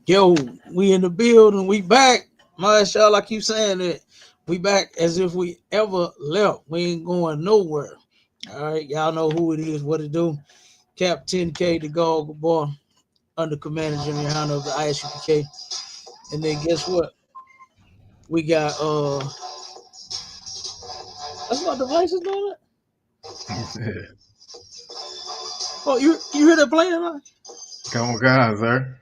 Yo, we in the building. We back. Mashallah, I keep saying that. We back as if we ever left. We ain't going nowhere. All right, y'all know who it is, what it do. Cap 10K, the Gog Boy, under Commander Jimmy YAHANNA of the ISUPK. And then guess what? We got that's my device is doing it. Oh, you hear that playing? Right? Come on, guys, sir.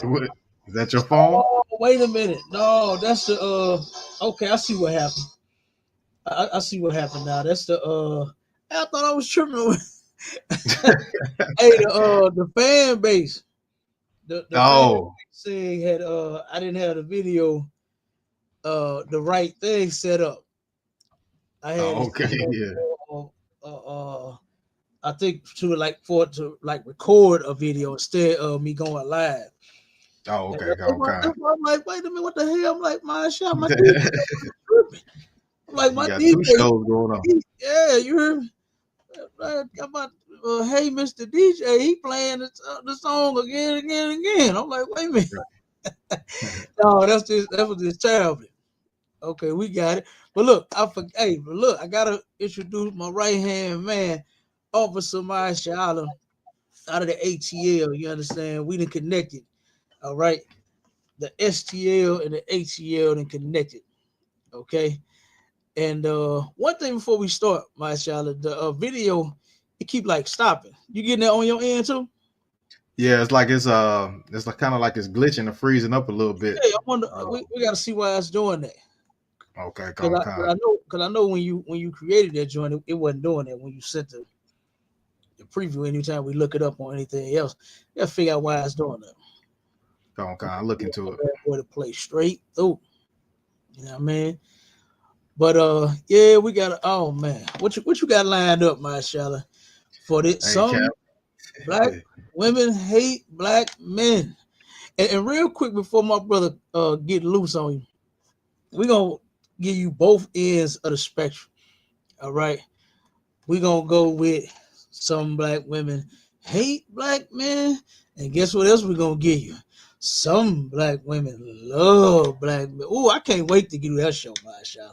What, is that your phone? Oh, wait a minute. No, that's the okay, I see what happened. I see what happened now. That's the I thought I was tripping. Hey, the fan base, the fan base Oh, saying had I didn't have the video the right thing set up. I had it okay, set up yeah. for, I think for it to like record a video instead of me going live. Oh, And okay, come on. that's why I'm like, wait a minute, what the hell? I'm like, my shot, my DJ tripping. I'm like, You my got two DJ, shows going on. yeah, you heard me. I'm about, hey, Mr. DJ, he playing the song again. I'm like, wait a minute. No, that was just terrible. Okay, we got it. But look, I gotta introduce my right hand man, Officer Mashallah, out of the ATL. You understand? We done connected. All right. The STL and the ATL done connected. Okay. And one thing before we start, Mashallah, the video, it keep like stopping. You getting that on your end too? Yeah, it's like kind of like it's glitching and freezing up a little bit. Yeah, I wonder. Uh, We got to see why it's doing that. okay, come Because on, I know, when you created that joint, it wasn't doing that. When you sent the preview, anytime we look it up on anything else, you got to figure out why it's doing that. look into it. Boy, to play straight through. You know what I mean? But yeah, we got. Oh man, what you got lined up, Mashallah, for this? Hey, Some Cap. black women hate black men. And real quick before my brother get loose on you, we're gonna give you both ends of the spectrum. All right. We're gonna go with some black women hate black men. And guess what else we're gonna give you? Some black women love black men. Oh, I can't wait to get you that show, my show.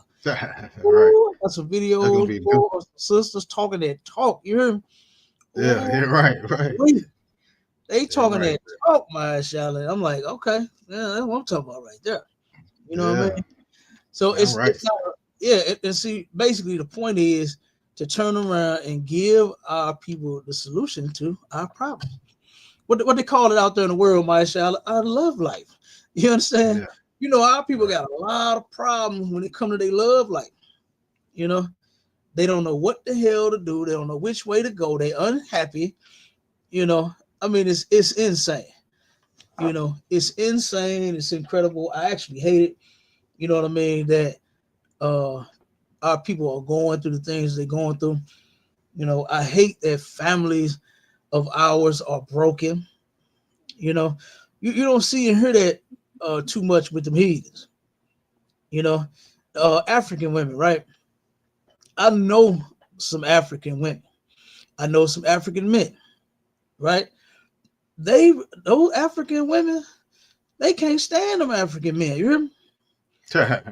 Right. Ooh, got some That's gonna videos be good. for sisters talking that talk. You hear me? Yeah, Ooh, yeah, right, right. they Yeah, talking right. that talk, my Charlotte. I'm like, okay, yeah, that's what I'm talking about right there. You know what I Yeah. mean? So All right. it's not, yeah. And see, basically, the point is to turn around and give our people the solution to our problems. What they call it out there in the world, my Charlotte, our love life. You understand? Yeah. You know, our people Right. got a lot of problems when it comes to their love life. You know, they don't know what the hell to do. They don't know which way to go. They unhappy. You know, I mean, it's insane. You know, it's insane. It's incredible. I actually hate it. You know what I mean? That uh our people are going through the things they're going through. You know, I hate that families of ours are broken. You know, you don't see and hear that too much with them heathens. You know, African women, right? I know some African women. I know some African men, right? They those African women, they can't stand them African men. You hear me?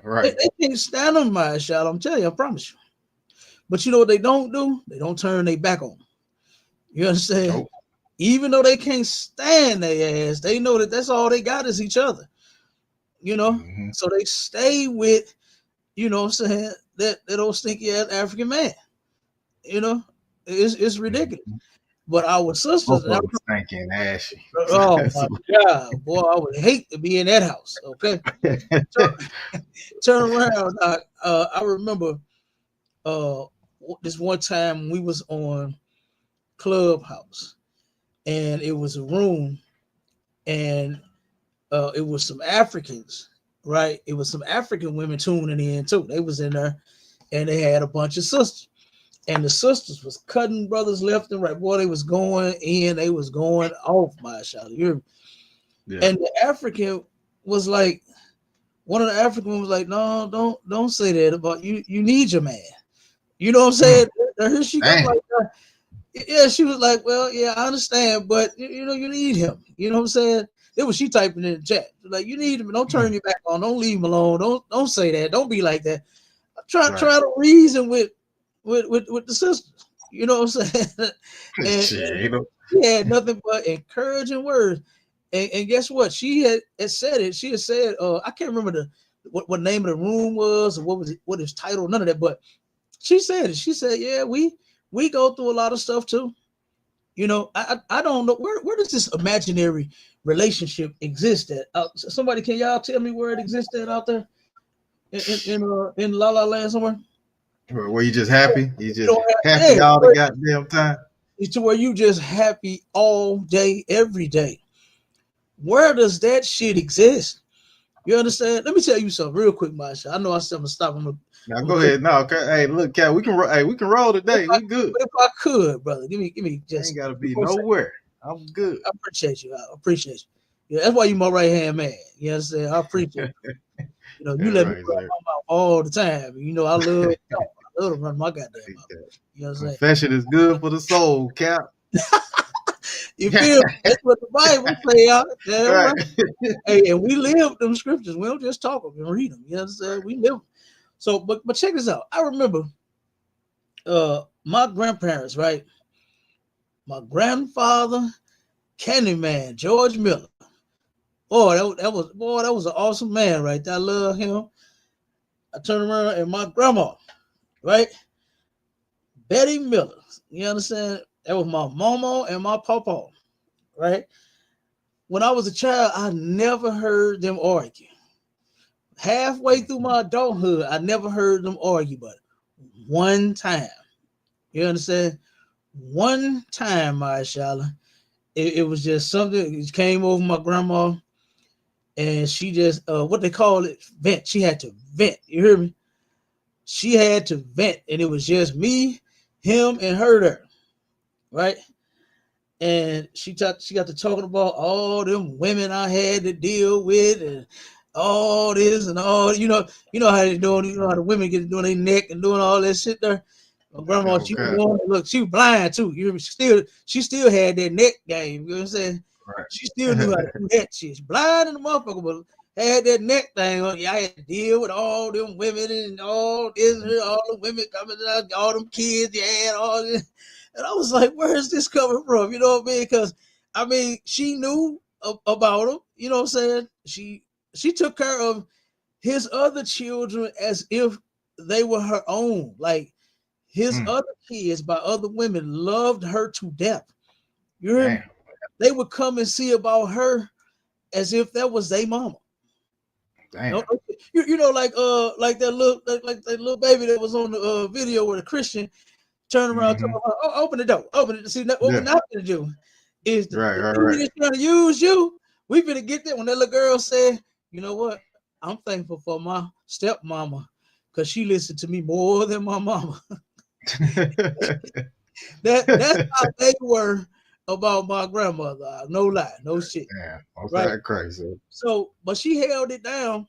Right. They can't stand them, my shot. I'm telling you, I promise you. But you know what they don't do? They don't turn their back on them. You understand? Nope. Even though they can't stand their ass, they know that that's all they got is each other. You know, Hmm. so they stay with, you know, what I'm saying that old stinky ass African man. You know, it's ridiculous. But our sisters, Both and I of them stinking ashy. oh my god, boy, I would hate to be in that house. Okay, turn around. I remember uh this one time we was on Clubhouse, and it was a room, and it was some Africans, right? It was some African women tuning in too. They was in there, and they had a bunch of sisters, and the sisters was cutting brothers left and right. Boy, they was going in, they was going off, my shot. Yeah. And the African was like, one of the African was like, no, don't say that about you. You need your man. You know what I'm Mm. saying? And here she come Dang. like, yeah. She was like, well, yeah, I understand, but you know, you need him. You know what I'm saying? It was she typing in the chat. Like, you need to don't turn your back on, don't leave him alone, don't say that, don't be like that. Try to reason with the sisters. You know what I'm saying? and Shit, she had nothing but encouraging words. And guess what? She had said it. She had said, I can't remember what name of the room was or what his title, none of that. But she said it. She said, yeah, we go through a lot of stuff too. You know, I don't know where does this imaginary relationship exist at? Somebody, can y'all tell me where it exists at out there in La La Land somewhere? were you just happy? You just Yeah, happy all the goddamn time? it's to where you just happy all day, every day. Where does that shit exist? You understand? Let me tell you something real quick, Masha. I know I said I'm gonna stop. Now go ahead. No, okay. Hey, look, Cat, we can roll today. We good. If I could, brother, give me I ain't just gotta be nowhere. I'm good. I appreciate you. I appreciate you. Yeah, that's why you my right hand man. You understand? I appreciate you. You know, Yeah, you let me right, run sir. my mouth all the time. You know, I love to run my goddamn mouth. You know what I'm saying? Confession is good for the soul, Cap. You feel me? That's what the Bible say out. Damn Right. right. Hey, and we live them scriptures. We don't just talk them and read them. You know what I'm saying? We live them. So, but check this out. I remember my grandparents, right? My grandfather, Candyman, George Miller. That was an awesome man, right there. I love him. I turned around and my grandma, right? Betty Miller. You understand? That was my mama and my papa, right? When I was a child, I never heard them argue. Halfway through my adulthood, I never heard them argue, but one time. You understand? One time, Mashallah, it was just something. It came over my grandma, and she just what they call it, vent. She had to vent. You hear me? She had to vent, and it was just me, him, and her there, right? And she got to talking about all them women I had to deal with, and all this and all. You know how they doing. You know how the women get doing their neck and doing all that shit there. My grandma, she was Okay. one. Look, she was blind too. You hear me? She still had that neck game. You know what I'm saying? Right. She still knew how to do that shit. She blind in the motherfucker, but had that neck thing on. Yeah, I had to deal with all them women and all this, all the women coming out, all them kids you had, all this. And I was like, where is this coming from? You know what I mean? Because I mean, she knew about him. You know what I'm saying? She took care of his other children as if they were her own. Like his other kids by other women loved her to death. You hear me? Damn. They would come and see about her as if that was their mama. Damn. You know, like that little baby that was on the video with a Christian turn around, talking about, oh, open the door, open it. See, what we're not gonna do is Right. is trying to use you. We finna get that when that little girl said, you know what? I'm thankful for my stepmama because she listened to me more than my mama. That's how they were about my grandmother. No lie, no shit. Yeah, what's Right. that crazy? So, but she held it down.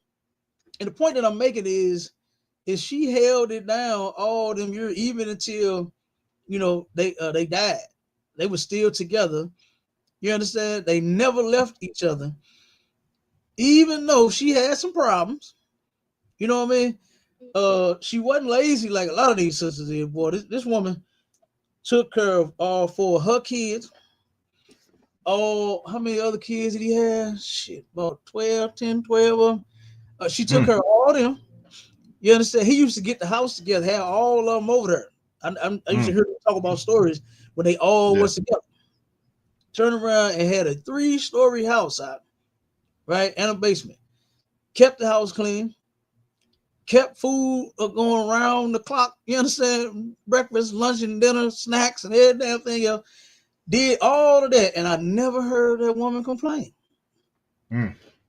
And the point that I'm making is she held it down all them years, even until they died. They were still together. You understand? They never left each other, even though she had some problems. You know what I mean? She wasn't lazy like a lot of these sisters did. Boy, this woman took care of all four of her kids. How many other kids did he have? Shit, about 12, 10, 12 of them. She took care of all of them. You understand? He used to get the house together, have all of them over there. I used to hear them talk about stories when they all was together. Turn around and had a 3-story house out, right? And a basement. Kept the house clean. Kept food going around the clock. You understand? Breakfast, lunch, and dinner, snacks, and every damn thing else. Did all of that, and I never heard that woman complain.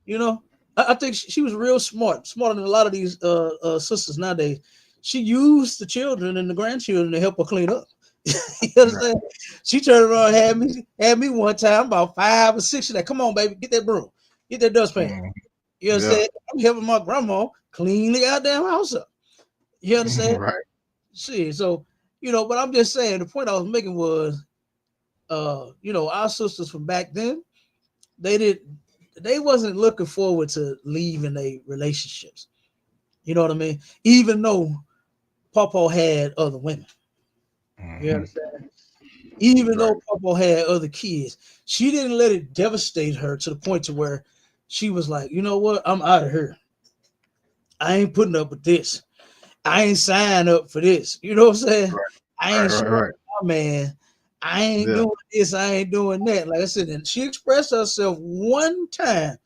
You know, I think she was real smart, smarter than a lot of these sisters nowadays. She used the children and the grandchildren to help her clean up. You understand? Right. She turned around and had me one time about 5 or 6. She's like, "Come on, baby, get that broom, get that dustpan." You understand? I'm helping my grandma clean the goddamn house up. You understand? Right. See, so but I'm just saying the point I was making was, our sisters from back then, they did. they wasn't looking forward to leaving their relationships. You know what I mean? Even though Papa had other women. You understand? Even though Papa had other kids, she didn't let it devastate her to the point to where she was like, you know what? I'm out of here. I ain't putting up with this. I ain't signed up for this. You know what I'm saying? I ain't showing my man. I ain't doing this. I ain't doing that. Like I said, and she expressed herself one time.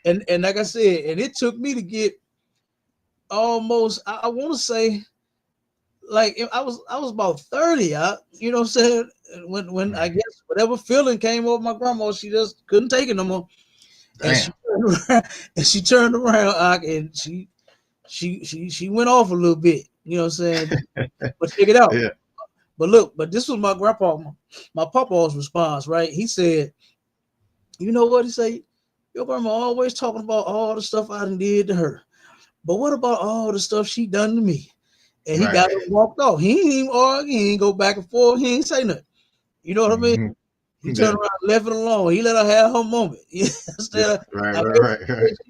And like I said, and it took me to get almost, I want to say, like I was about 30. You know what I'm saying? When I guess whatever feeling came over my grandma, she just couldn't take it no more. And she turned around and she went off a little bit. You know what I'm saying? But check it out. Yeah. But look, but this was my grandpa, my papa's response, right? He said, you know what? He said, your grandma always talking about all the stuff I done did to her. But what about all the stuff she done to me? And he got up and walked off. He ain't even argue. He ain't go back and forth. He ain't say nothing. You know what I mean? He turned around and left it alone. He let her have her moment.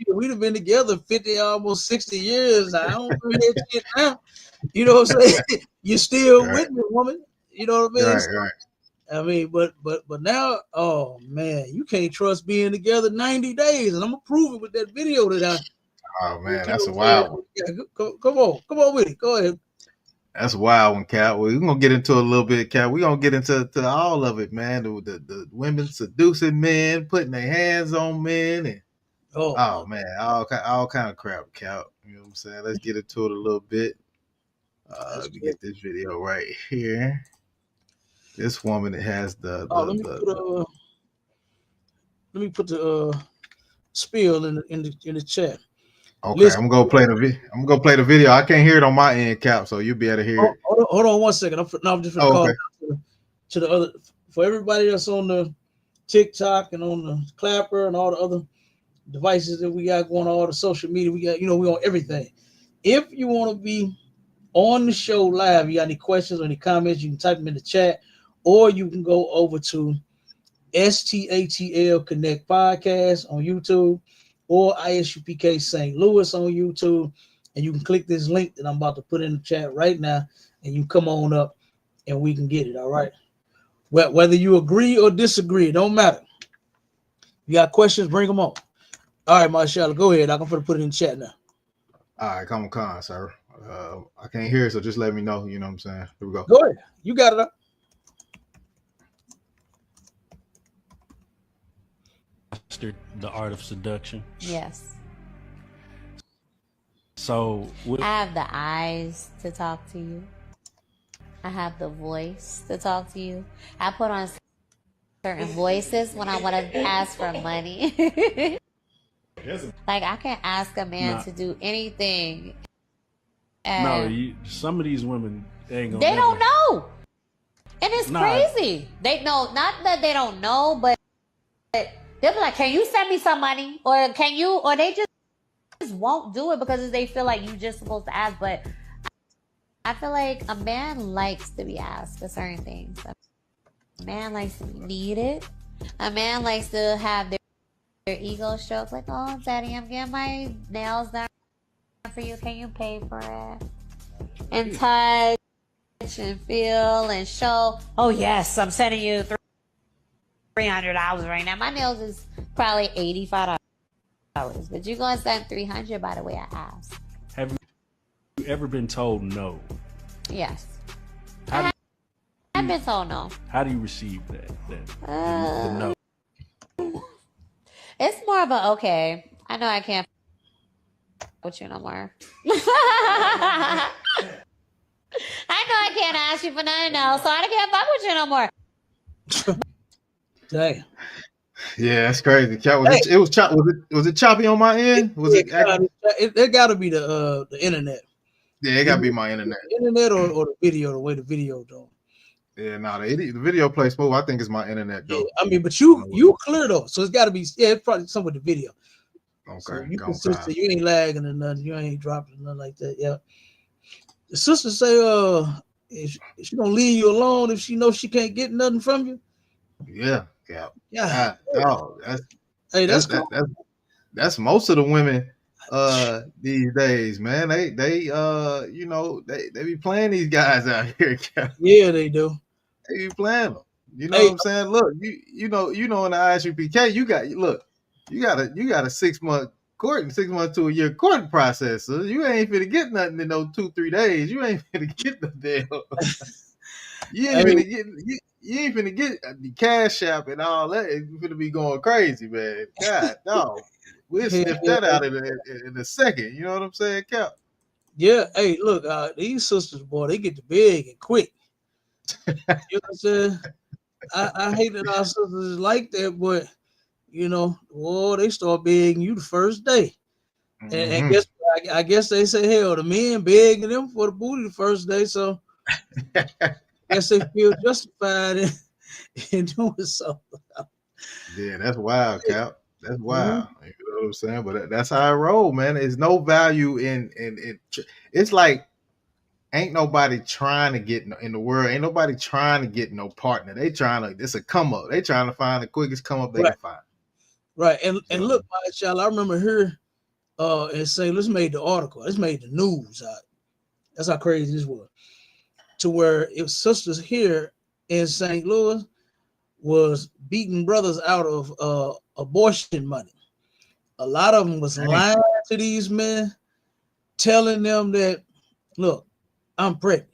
We'd have been together 50, almost 60 years. I don't do that shit now. You know what I'm saying? You're still with me, woman. You know what I mean? I mean, but now, oh man, you can't trust being together 90 days. And I'm gonna prove it with that video that I. Oh man, that's a wild one. Yeah, come on with it. Go ahead. That's a wild one, Cat. We're gonna get into a little bit, Cat. We're gonna get into all of it, man. The women seducing men, putting their hands on men, and oh man, all kind of crap, Cat. You know what I'm saying? Let's get into it a little bit. Let me get this video right here. This woman that has let me put the spiel in the chat. Okay, listen, I'm gonna play the video. I can't hear it on my end, Cap, so you'll be able to hear it. Hold on 1 second. I'm just gonna call to the other, for everybody that's on the TikTok and on the Clapper and all the other devices that we got going on, all the social media we got. You know, we on everything. If you want to be on the show live, you got any questions or any comments, you can type them in the chat, or you can go over to STATL Connect Podcast on YouTube, or ISUPK St. Louis on YouTube, and you can click this link that I'm about to put in the chat right now, and you come on up, and we can get it. All right. Well, whether you agree or disagree, it don't matter. You got questions, bring them on. All right, Marshall, go ahead. I can put it in the chat now. All right, come on, sir. I can't hear it, so just let me know. You know what I'm saying? Here we go. Go ahead. You got it up. The art of seduction. Yes. So I have the eyes to talk to you. I have the voice to talk to you. I put on certain voices when I want to ask for money. Like I can ask a man to do anything. Some of these women ain't gonna. They don't know, and it's crazy. They know, not that they don't know, but they'll be like, "Can you send me some money?" Or "Can you?" Or they just won't do it because they feel like you just supposed to ask. But I feel like a man likes to be asked for certain things. A man likes to be needed. A man likes to have their ego stroked. Like, "Oh, daddy, I'm getting my nails done for you. Can you pay for it?" And touch and feel and show. "Oh yes, I'm sending you $300 right now. My nails is probably $85, but you're gonna send $300 by the way I asked." Have you ever been told no? Yes. I've been told no. How do you receive that? The no. It's more of a okay. I know I can't with you no more. I know I can't ask you for nothing else, so I can't fuck with you no more. Dang. Yeah, that's crazy. Was it choppy on my end? It got to be the internet. Yeah, it got to be my internet. The internet or the video, the way the video though. Yeah, the video plays smooth. I think it's my internet though. Yeah, I mean, but you clear though, so it's got to be. Yeah, it's probably some with the video. Okay, so you consistent. You ain't lagging or nothing. You ain't dropping or nothing like that. Yeah. The sister say, is she gonna leave you alone if she knows she can't get nothing from you? Yeah. Oh, Hey, that's cool. That's most of the women these days, man. They you know, they be playing these guys out here. Yeah, they do. They be playing them. You know Hey, what I'm saying? Look, you know in the ISUPK, you got a 6 month court, 6 months to a year court process. So you ain't finna get nothing in those 2-3 days. You ain't finna get the deal. You ain't hey, finna get you ain't finna get the cash app and all that. It's finna be going crazy, man. God, no. We'll hey, sniff that out in a second. You know what I'm saying, Cap? yeah. Hey, look, these sisters, boy, they get to big and quick. You know what I'm saying? I hate that our sisters is like that, but you know, boy, they start begging you the first day. And Mm-hmm. guess I guess they say, hell, the men begging them for the booty the first day, so I guess they feel justified in doing so. Yeah, that's wild, Cap. That's Mhm. wild. You know what I'm saying? But that's how I roll, man. There's no value in it's like ain't nobody trying to get in the world. Ain't nobody trying to get no partner. They trying to. It's a come up. They trying to find the quickest come up they Right, can find. right. And So look, my child, I remember her in St. Louis made the article. This made the news. That's how crazy this was. To where if sisters here in St. Louis was beating brothers out of abortion money. A lot of them was dang. lying to these men, telling them that, look, I'm pregnant,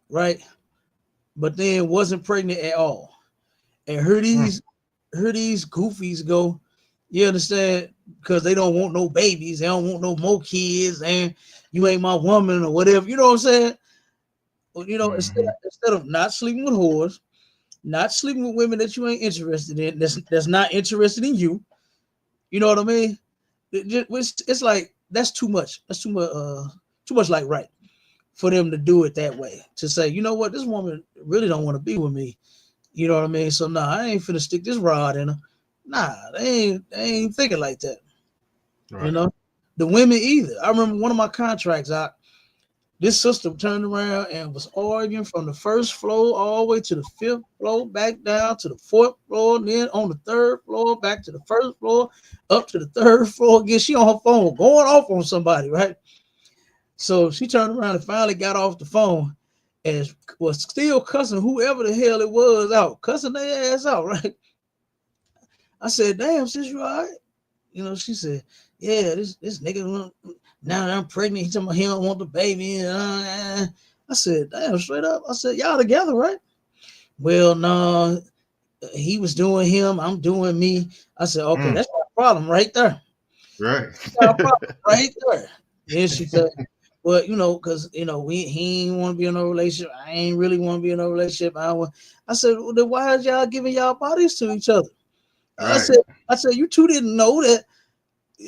right? But then wasn't pregnant at all. And hear these goofies go, you understand? Because they don't want no babies, they don't want no more kids, and you ain't my woman or whatever. You know what I'm saying? Well, you know, Mm-hmm. instead of not sleeping with whores, not sleeping with women that you ain't interested in, that's not interested in you. You know what I mean? It's like that's too much. That's too much like right for them to do it that way. To say, you know what, this woman really don't want to be with me. You know what I mean? So nah, I ain't finna stick this rod in her. Nah, they ain't thinking like that. You Right. know, the women either. I remember one of my contracts out. This sister turned around and was arguing from the first floor all the way to the fifth floor, back down to the fourth floor, and then on the third floor, back to the first floor, up to the third floor again. She on her phone going off on somebody, right? So she turned around and finally got off the phone and was still cussing whoever the hell it was out, cussing their ass out, right? I said, damn, sis, you all right? You know, she said, yeah, this nigga, now that I'm pregnant, he told me he don't want the baby. I said, damn, straight up. I said, y'all together, right? Well, no, he was doing him, I'm doing me. I said, okay, that's my problem right there. Right. That's our problem right there. Then she said, well, you know, because you know, he ain't want to be in a relationship. I ain't really want to be in a relationship. I said, well, then why is y'all giving y'all bodies to each other? I Right. said, you two didn't know that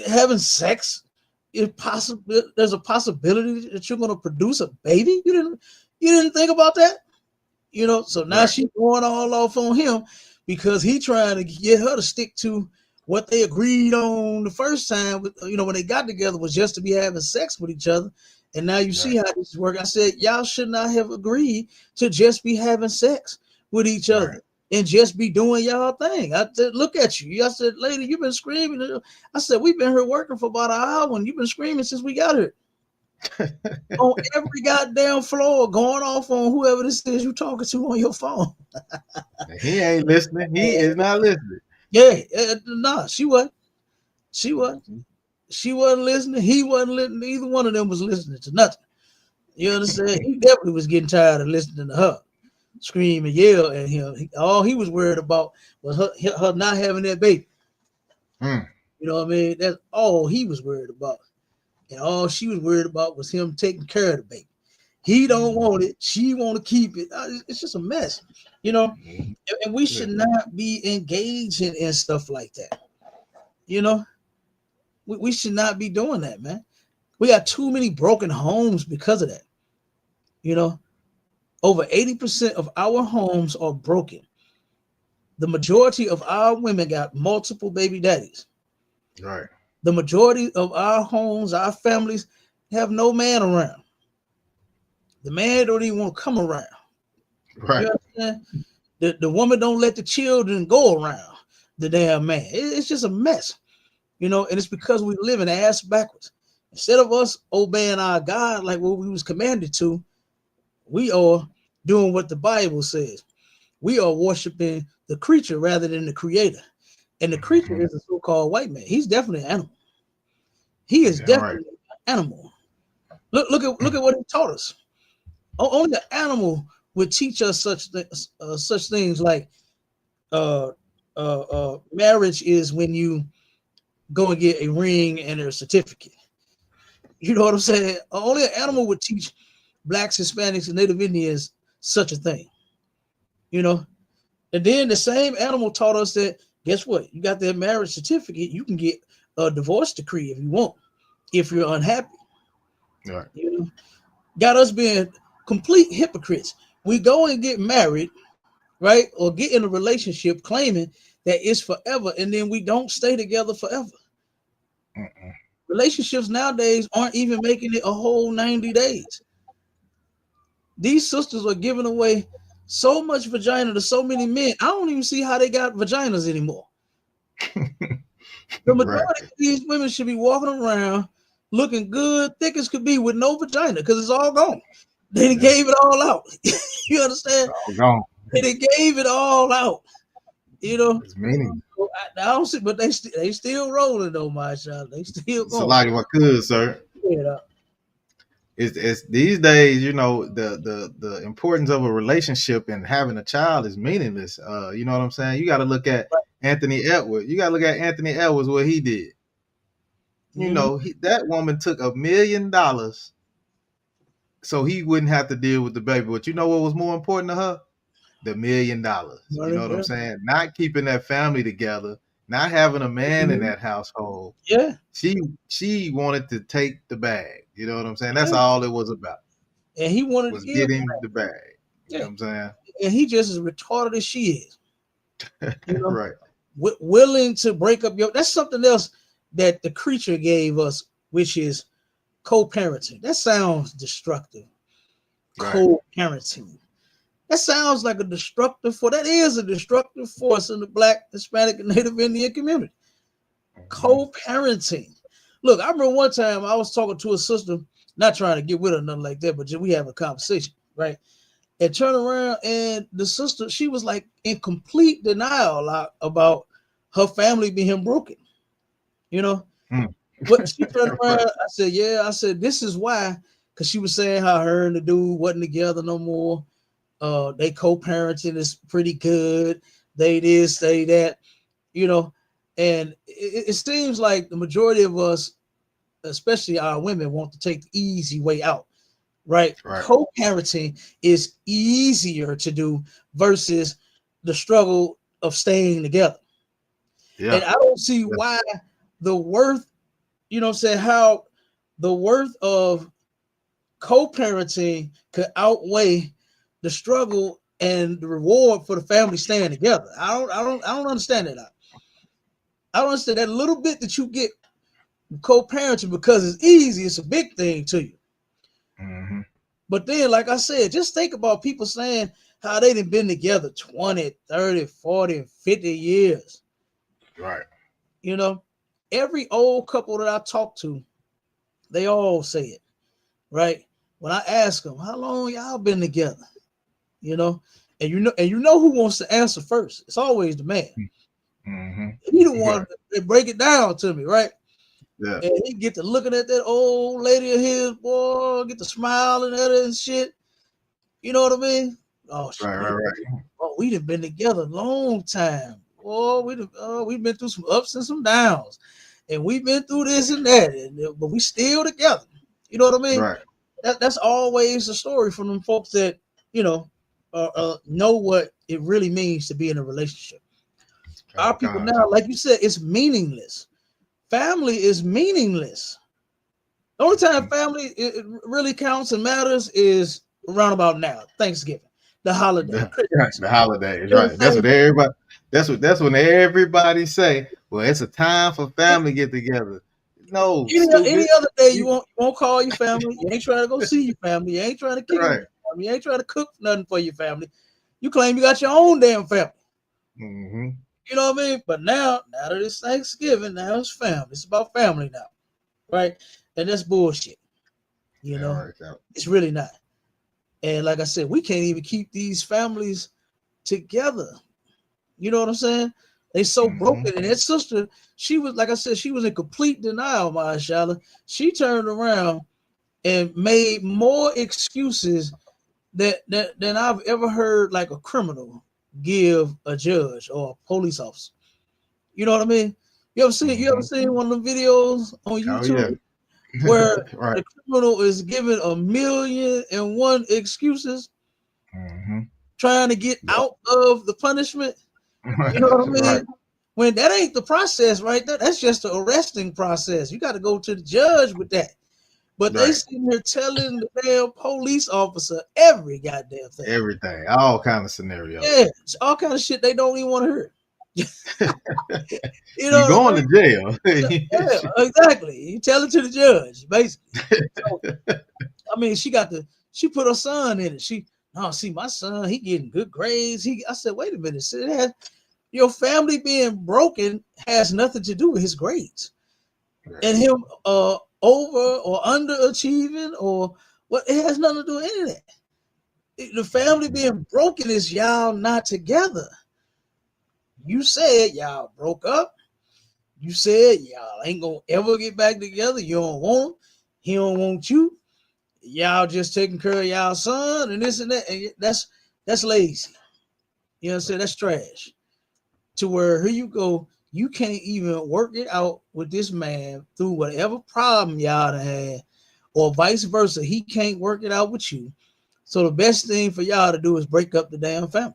having sex is possible. There's a possibility that you're going to produce a baby. You didn't think about that. You know, so now Right. she's going all off on him because he trying to get her to stick to what they agreed on the first time. You know, when they got together was just to be having sex with each other. And now you see Right. how this is working. I said, y'all should not have agreed to just be having sex with each Right. other and just be doing y'all thing. I said, look at you. I said, lady, you've been screaming. I said, we've been here working for about an hour and you've been screaming since we got here. On every goddamn floor, going off on whoever this is you talking to on your phone. He ain't listening. He is not listening. Yeah, nah, she wasn't. She wasn't. She wasn't listening. He wasn't listening. Either one of them was listening to nothing. You understand? He definitely was getting tired of listening to her scream and yell at him. All he was worried about was her not having that baby. Mm. You know what I mean? That's all he was worried about. And all she was worried about was him taking care of the baby. He don't want it. She want to keep it. It's just a mess, you know. And we should not be engaging in stuff like that. You know, we should not be doing that, man. We got too many broken homes because of that. You know, over 80% of our homes are broken. The majority of our women got multiple baby daddies. Right. The majority of our homes, our families have no man around. The man don't even want to come around. You Right. understand? The woman don't let the children go around. the damn man. It's just a mess, you know, and it's because we live in ass backwards. Instead of us obeying our God like what we was commanded to, we are doing what the Bible says. We are worshiping the creature rather than the creator. And the creature is a so-called white man. He's definitely an animal. He is definitely an animal. Look at what he taught us. Only the animal would teach us such things like marriage is when you go and get a ring and a certificate. You know what I'm saying? Only an animal would teach blacks, Hispanics, and Native Indians such a thing. You know, and then the same animal taught us that, guess what? You got that marriage certificate, you can get a divorce decree if you want, if you're unhappy. Right. You know, got us being complete hypocrites. We go and get married, right? Or get in a relationship claiming that it's forever, and then we don't stay together forever. Relationships nowadays aren't even making it a whole 90 days. These sisters are giving away so much vagina to so many men. I don't even see how they got vaginas anymore. The majority of these women should be walking around looking good, thick as could be, with no vagina, because it's all gone. They gave it all out. You understand? All gone. They gave it all out. You know, it's meaning. I don't see, but they still rolling though, my child. They still going. It's a lot of what could, sir. Yeah. It's these days, you know, the importance of a relationship and having a child is meaningless. You know what I'm saying? You got to look at Anthony Edwards. You got to look at Anthony Edwards, what he did. You know, that woman took $1 million so he wouldn't have to deal with the baby. But you know what was more important to her? The $1 million. You know what I'm saying? Not keeping that family together, not having a man in that household. Yeah. She wanted to take the bag. You know what I'm saying? That's all it was about. And he wanted was to getting the bag. You know what I'm saying? And he just as retarded as she is. You know? Right. Willing to break up that's something else that the creature gave us, which is co-parenting. That sounds destructive. Right. Co-parenting. That sounds like a destructive force. That is a destructive force in the Black, Hispanic, and Native Indian community. Co-parenting. Look, I remember one time I was talking to a sister, not trying to get with her or nothing like that, but we have a conversation, right? And turn around, and the sister, she was like in complete denial about her family being broken, you know? But she turned around, I said, yeah, I said, this is why, because she was saying how her and the dude wasn't together no more. They co-parenting is pretty good. They this, they that, you know, and it seems like the majority of us, especially our women, want to take the easy way out, right? Co-parenting is easier to do versus the struggle of staying together. Yeah. And I don't see why the worth, you know what I'm saying, how the worth of co-parenting could outweigh the struggle and the reward for the family staying together. I don't understand that. I don't understand that little bit that you get co-parenting because it's easy. It's a big thing to you. But then, like I said, just think about people saying how they done been together 20, 30, 40, 50 years. Right. You know, every old couple that I talk to, they all say it, right? When I ask them, how long y'all been together? You know, and you know who wants to answer first. It's always the man. He the one that break it down to me, right? Yeah. And he get to looking at that old lady of his, boy, get to smiling at her and shit. You know what I mean? Oh, right. Oh, we done been together a long time. Oh, we've been through some ups and some downs, and we've been through this and that, but we still together. You know what I mean? Right. That's always the story from them folks that, you know what it really means to be in a relationship. Our people now, like you said, it's meaningless. Family is meaningless. The only time family it really counts and matters is around about now, Thanksgiving, the holiday. The holidays, right? That's what everybody. That's when everybody say, "Well, it's a time for family get together." No, any other day you won't call your family. You ain't trying to go see your family. You ain't trying to kick your family. You ain't trying to cook nothing for your family. You claim you got your own damn family. You know what I mean? But now that it's Thanksgiving, now it's family. It's about family now, right? And that's bullshit. You know, right, Cap. it's really not. And like I said, we can't even keep these families together. You know what I'm saying? They so broken. And that sister, she was, like I said, she was in complete denial, Mashallah. She turned around and made more excuses than I've ever heard like a criminal give a judge or a police officer. You know what I mean? You ever seen one of them videos on YouTube where right. the criminal is giving 1,000,001 excuses trying to get out of the punishment? You know what I mean? Right. When that ain't the process right there, that's just the arresting process. You got to go to the judge with that. But they sitting here telling the damn police officer every goddamn thing. Everything. All kind of scenarios. Yeah, it's all kind of shit they don't even want to hear. You know, going to jail. Yeah, exactly. You tell it to the judge, basically. So, I mean, she put her son in it. See, my son, he getting good grades. I said, wait a minute, your family being broken has nothing to do with his grades. Right. And him over or underachieving or what, it has nothing to do with any of that. The family being broken is y'all not together. You said y'all broke up. You said y'all ain't gonna ever get back together. You don't want him. He don't want you. Y'all just taking care of y'all son and this and that. And that's lazy. You know what I'm saying? That's trash. To where here you go, you can't even work it out with this man through whatever problem y'all had, or vice versa. He can't work it out with you. So the best thing for y'all to do is break up the damn family.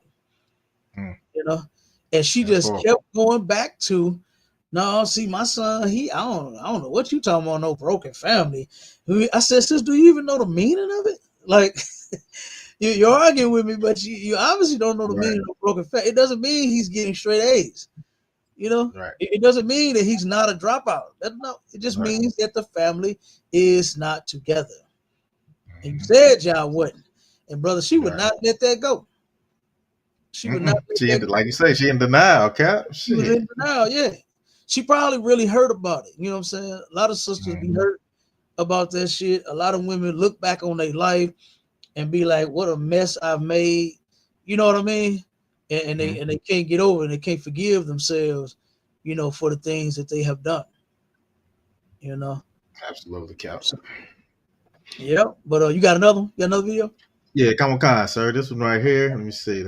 You know? And she just kept going back to, no, see, my son, I don't know what you talking about, no broken family. I said, sis, do you even know the meaning of it? Like, you're arguing with me, but you obviously don't know the meaning of broken family. It doesn't mean he's getting straight A's. You know, it doesn't mean that he's not a dropout. It just means that the family is not together. And you said y'all wouldn't. And brother, she would not let that go. She would not. Like you say, she in denial, Cap. She was in denial, yeah. She probably really hurt about it. You know what I'm saying? A lot of sisters be hurt about that shit. A lot of women look back on their life and be like, what a mess I've made. You know what I mean? And they can't get over it. They can't forgive themselves, you know, for the things that they have done. You know? Absolutely, Cap. Yeah. But you got another one? You got another video? Yeah, come on, sir. This one right here. Let me see.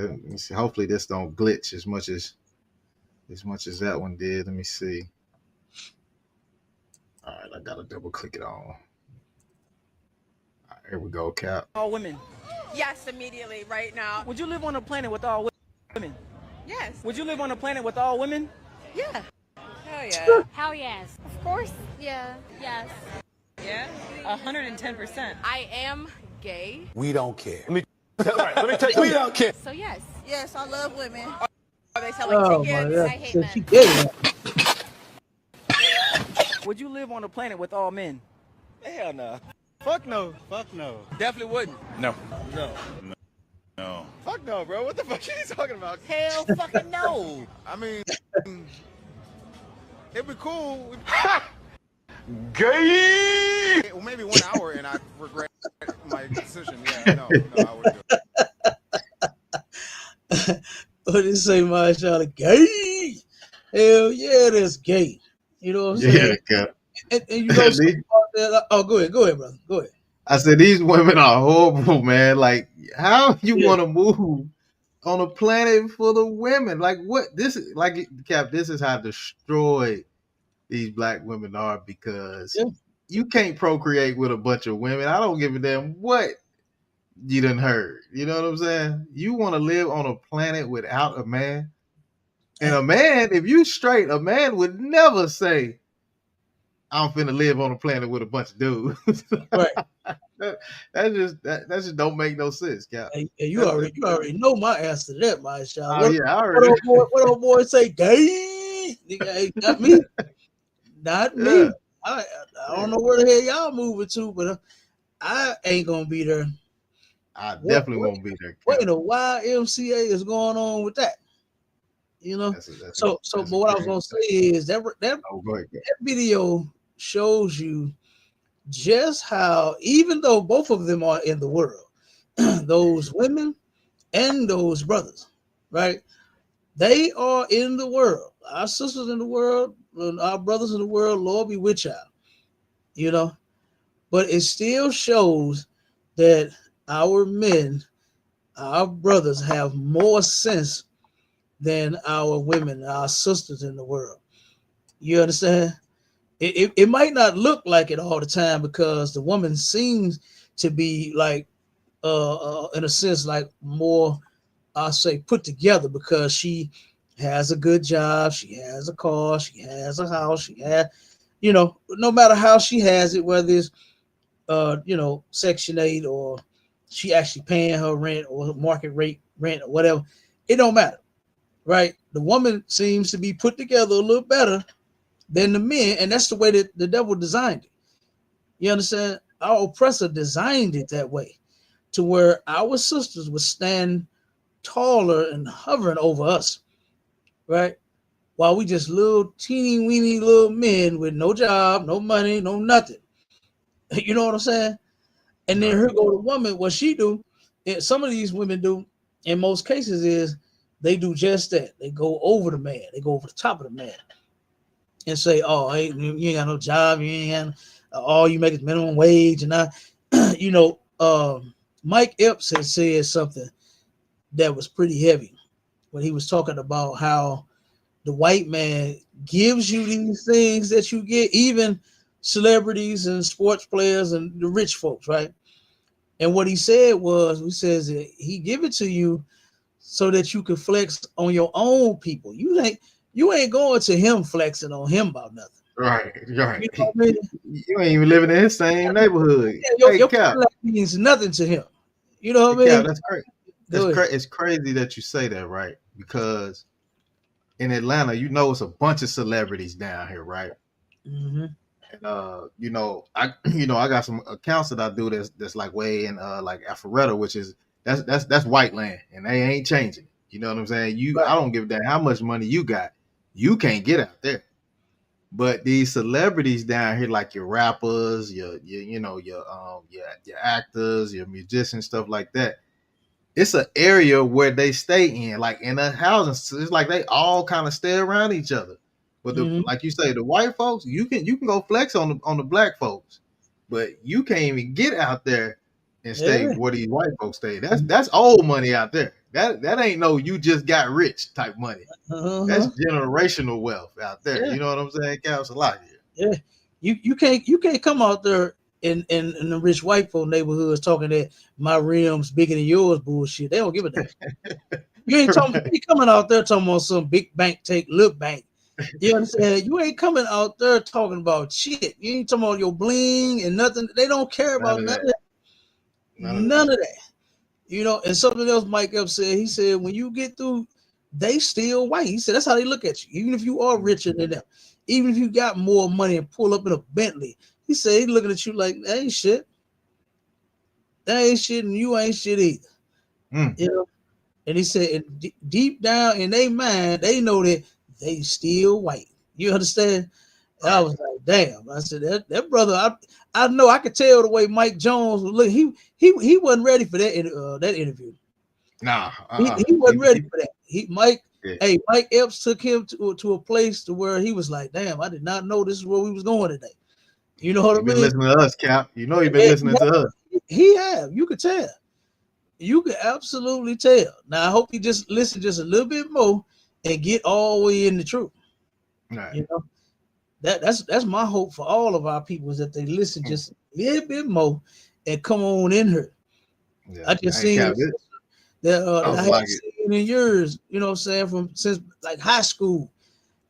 Hopefully this don't glitch as much as that one did. Let me see. All right, I gotta double click it on. All right, here we go, Cap. All women. Yes, immediately, right now. Would you live on a planet with all women? Yes. Would you live on a planet with all women? Yeah. Hell yeah. Hell yes. Of course. Yeah. Yes. Yeah. 110%. I am gay. We don't care. Let me tell you, we don't care. So yes. Yes, I love women. Are they selling tickets? I hate men. Would you live on a planet with all men? Hell no. Fuck no. Fuck no. Definitely wouldn't. No. No. No. Fuck no, bro. What the fuck are you talking about? Hell fucking no. I mean, it'd be cool. Gay. Well, maybe 1 hour and I regret my decision. Yeah, no, I wouldn't do it. What did it say, mashallah? Gay? Hell yeah, that's gay. You know what I'm saying? Yeah, and you know something about that? Oh, go ahead, brother. Go ahead. I said these women are horrible, man. Like, how you want to move on a planet full of women? Like, what? This is like, Cap. This is how destroyed these black women are, because you can't procreate with a bunch of women. I don't give a damn what you done heard. You know what I'm saying? You want to live on a planet without a man. And a man, if you straight, a man would never say, I'm finna live on a planet with a bunch of dudes. Right. that just don't make no sense, Cap. Hey, you already know my answer to that, my child. Oh, yeah, I already. What old boy say? Gay? Nigga, not me. Not me. Yeah. I don't know where the hell y'all moving to, but I ain't gonna be there. I definitely won't be there. Cap. What in the YMCA is going on with that? You know. That's But what I was gonna say is that video shows you just how, even though both of them are in the world, those women and those brothers, right? They are in the world. Our sisters in the world, our brothers in the world, Lord be with y'all. You know, but it still shows that our men, our brothers, have more sense than our women, our sisters in the world. You understand? It might not look like it all the time because the woman seems to be like, in a sense, like more, I'll say, put together because she has a good job, she has a car, she has a house, she has, you know, no matter how she has it, whether it's, you know, Section 8 or she actually paying her rent or market rate rent or whatever, it don't matter, right? The woman seems to be put together a little better than the men, and that's the way that the devil designed it. You understand? Our oppressor designed it that way to where our sisters would stand taller and hovering over us, right? While we just little teeny weeny little men with no job, no money, no nothing. You know what I'm saying? And then here go the woman. What she do, some of these women do, in most cases, is they do just that. They go over the man. They go over the top of the man and say, "Oh, hey, you ain't got no job. You ain't got all you make is minimum wage." And you know, Mike Epps had said something that was pretty heavy when he was talking about how the white man gives you these things that you get, even celebrities and sports players and the rich folks, right? And what he said was, he says that he give it to you so that you can flex on your own people. You ain't going to him flexing on him about nothing. Right. You know what I mean? You ain't even living in his same neighborhood. Yeah, your Cadillac means nothing to him. You know what I mean? That's great. It's crazy that you say that, right? Because in Atlanta, you know, it's a bunch of celebrities down here, right? Mm-hmm. And you know, I got some accounts that I do that's like way in like Alpharetta, which is that's white land, and they ain't changing. You know what I'm saying? I don't give a damn how much money you got, you can't get out there. But these celebrities down here, like your rappers, your actors, your musicians, stuff like that, it's an area where they stay in, like in a housing. It's like they all kind of stay around each other. But like you say, the white folks, you can go flex on the black folks, but you can't even get out there and stay where these white folks stay. That's old money out there. That ain't no you just got rich type money. That's generational wealth out there. You know what I'm saying? Counts a lot here. Yeah, you can't come out there in the rich white folk neighborhoods talking that my rims bigger than yours bullshit. They don't give a damn. You ain't coming out there talking about some big bank take look bank. You understand? You ain't coming out there talking about shit. You ain't talking about your bling and nothing. They don't care about none of that. None of that. You know, and something else Mike Epps said, he said, when you get through, they still white. He said, that's how they look at you. Even if you are richer than them, even if you got more money and pull up in a Bentley, he said, he's looking at you like, that ain't shit. That ain't shit, and you ain't shit either. You know? And he said, deep down in their mind, they know that they still white. You understand? And I was like, damn. I said, that brother, I know I could tell the way Mike Jones was looking. He wasn't ready for that interview. Nah, he wasn't ready for that. Mike Epps took him to a place to where he was like, damn, I did not know this is where we was going today. You know what I mean? Been listening to us, Cap. You know, you've been listening to us. He have. You could tell. You could absolutely tell. Now I hope you just listen just a little bit more and get all the way in the truth. Right. You know, that's my hope for all of our people is that they listen just a little bit more and come on in here. Yeah, I just seen that I haven't seen in years, you know what I'm saying, since like high school.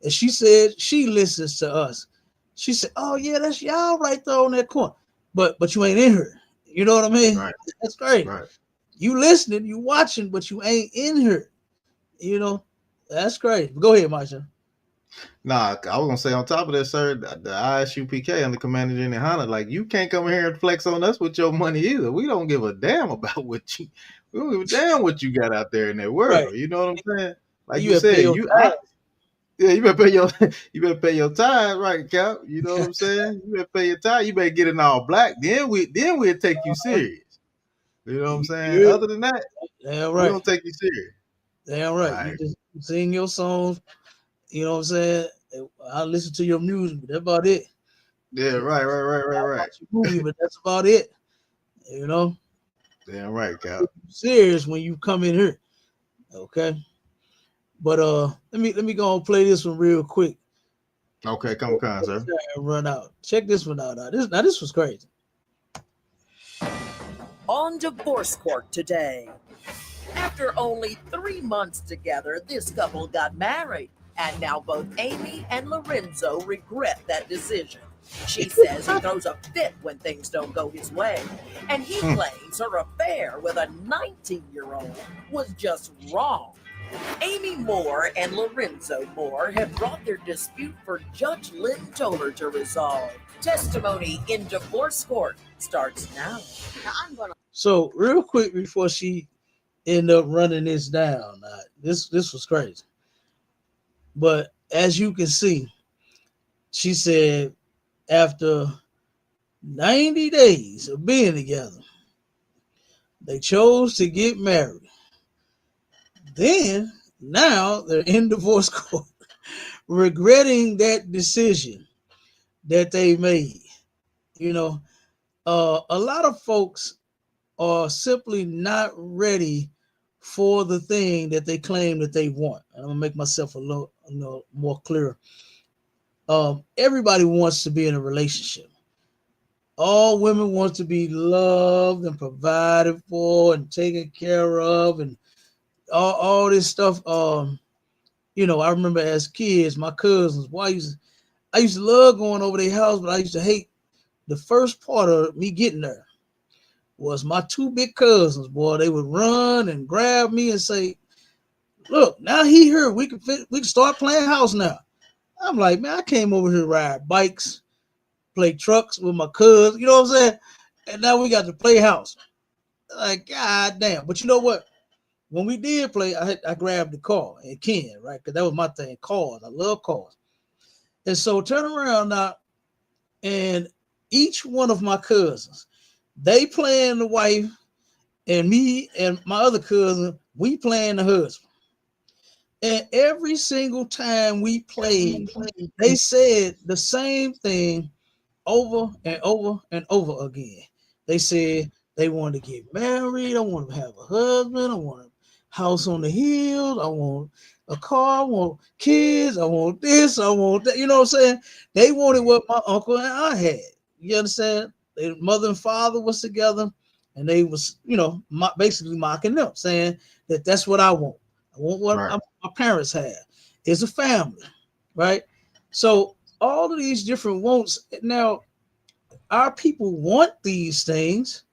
And she said she listens to us. She said, "Oh yeah, that's y'all right there on that corner." But you ain't in here. You know what I mean? Right. That's great. Right. You listening, you watching, but you ain't in here. You know, that's great. Go ahead, Marsha. Nah, I was gonna say on top of that, sir, the ISUPK and the Commander General HISPANICS, like you can't come in here and flex on us with your money either. We don't give a damn about we don't give a damn what you got out there in that world. Right. You know what I'm saying? like you said, you better pay your you better pay your time, right, Cap? You know what I'm saying? You better pay your time. You better get in all black. Then we'll take you serious. You know what I'm saying? Other than that, we don't take you serious. Damn right. You just sing your songs. You know what I'm saying? I listen to your music, but that's about it. Yeah, right. Watch your movie, but that's about it. You know. Damn right, Cap. Serious when you come in here, okay? But let me go and play this one real quick. Okay, come on, sir. Run out. Check this one out. This was crazy. On divorce court today. After only 3 months together, this couple got married, and now both Amy and Lorenzo regret that decision. She says he throws a fit when things don't go his way, and he claims her affair with a 19-year-old was just wrong. Amy Moore and Lorenzo Moore have brought their dispute for Judge Lynn Toler to resolve. Testimony in divorce court starts now. So real quick before she ended up running this down, this was crazy. But as you can see, she said after 90 days of being together, they chose to get married. Then now they're in divorce court, regretting that decision that they made. You know, a lot of folks are simply not ready for the thing that they claim that they want. And I'm gonna make myself a little more clear. Everybody wants to be in a relationship. All women want to be loved and provided for and taken care of and all this stuff. You know, I remember as kids, my cousins, I used to love going over their house, but I used to hate the first part of me getting there was my two big cousins, boy. They would run and grab me and say, look, now he here. We can start playing house now. I'm like, man, I came over here to ride bikes, play trucks with my cousins, you know what I'm saying? And now we got to play house. Like, god damn. But you know what? When we did play, I grabbed the car and Ken, right? Because that was my thing, cars. I love cars. And so turn around now, and each one of my cousins, they playing the wife, and me and my other cousin, we playing the husband. And every single time we played, they said the same thing over and over and over again. They said they wanted to get married. I want to have a husband. I want a house on the hills. I want a car. I want kids. I want this. I want that. You know what I'm saying? They wanted what my uncle and I had. You understand? Their mother and father was together, and they was, you know, basically mocking them, saying that that's what I want. I want what my parents had. It's a family, right? So all of these different wants. Now, our people want these things,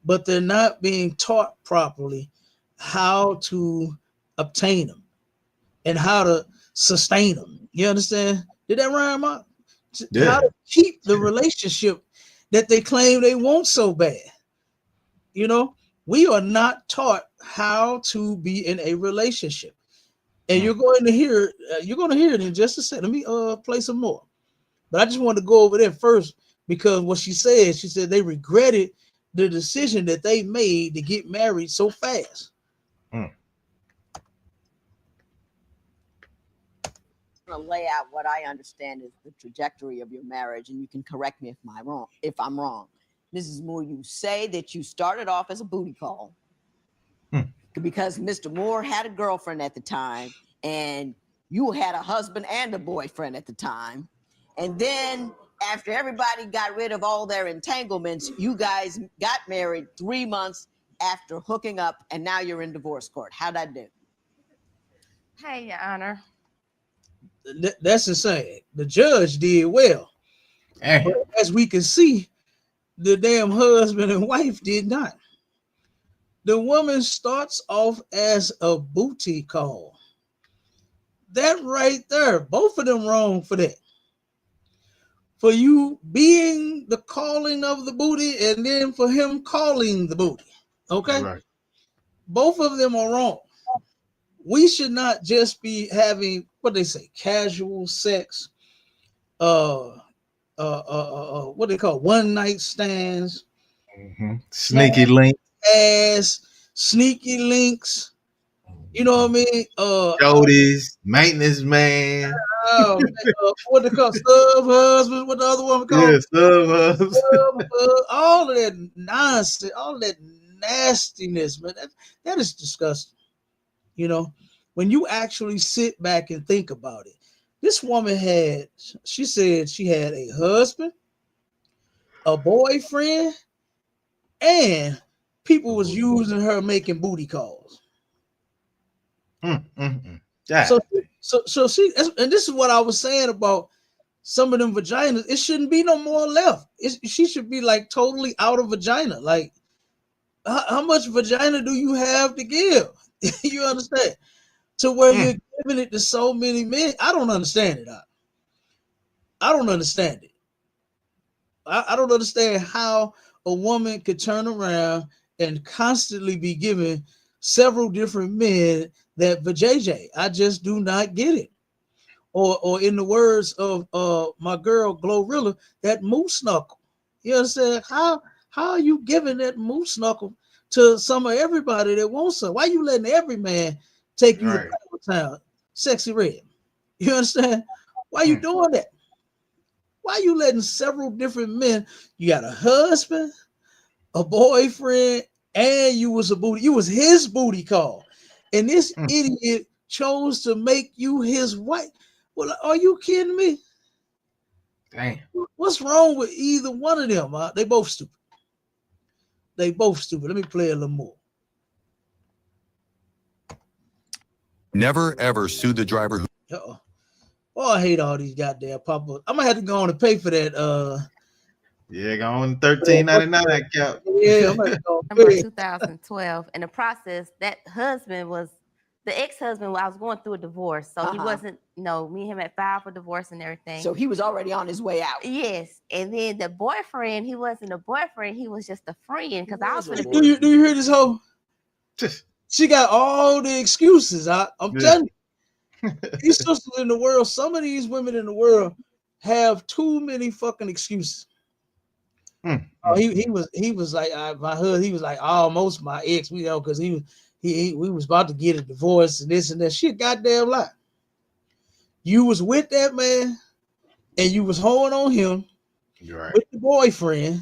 but they're not being taught properly how to obtain them and how to sustain them. You understand? Did that rhyme out? Yeah. How to keep the relationship that they claim they want so bad. You know, we are not taught how to be in a relationship. And you're going to hear it in just a second. Let me play some more. But I just wanted to go over there first because what she said they regretted the decision that they made to get married so fast. To lay out what I understand is the trajectory of your marriage, and you can correct me if I'm wrong. Mrs. Moore, you say that you started off as a booty call because Mr. Moore had a girlfriend at the time, and you had a husband and a boyfriend at the time. And then after everybody got rid of all their entanglements, you guys got married 3 months after hooking up, and now you're in divorce court. How'd I do? Hey, Your Honor. That's insane. The judge did well. But as we can see, the damn husband and wife did not. The woman starts off as a booty call. That right there, both of them wrong for that. For you being the calling of the booty and then for him calling the booty. Okay? Right. Both of them are wrong. we should not just be having what they say, casual sex, what they call one night stands, sneaky link, sneaky links. You know what I mean? Jody's maintenance man. What they call sub husbands? What the other one called? Yeah, sub husbands. All of that nonsense, all of that nastiness, man. That is disgusting. You know, when you actually sit back and think about it, this woman she said she had a husband, a boyfriend, and people was using her making booty calls. So she, and this is what I was saying about some of them vaginas. It shouldn't be no more left. She should be like totally out of vagina. Like, how much vagina do you have to give? You understand? To where you're giving it to so many men. I don't understand it. I don't understand it. I don't understand how a woman could turn around and constantly be giving several different men that vajayjay. I just do not get it. Or in the words of my girl Glorilla, that moose knuckle. You understand? How are you giving that moose knuckle to some of everybody that wants some? Why you letting every man take you to Power Town, Sexy Red? You understand? Why you doing that? Why you letting several different men? You got a husband, a boyfriend, and you was his booty call. And this idiot chose to make you his wife. Well, are you kidding me? Damn. What's wrong with either one of them? They both stupid. They both stupid. Let me play a little more. Never ever sue the driver who. Oh, I hate all these goddamn pop-ups. I'm gonna have to go on and pay for that. Yeah, go on $13.99 that cap. Yeah, I'm gonna go. Number 2012. In the process, that husband was the ex-husband. I was going through a divorce, so he wasn't. No, me and him had filed for divorce and everything. So he was already on his way out. Yes, and then the boyfriend, he wasn't a boyfriend. He was just a friend. Because I was gonna. Do you hear this hoe? She got all the excuses. I'm telling you. These sisters in the world, some of these women in the world have too many fucking excuses. He was like my husband. He was like almost my ex. We know because we was about to get a divorce and this and that. Shit, goddamn lie. You was with that man, and you was holding on him with the boyfriend,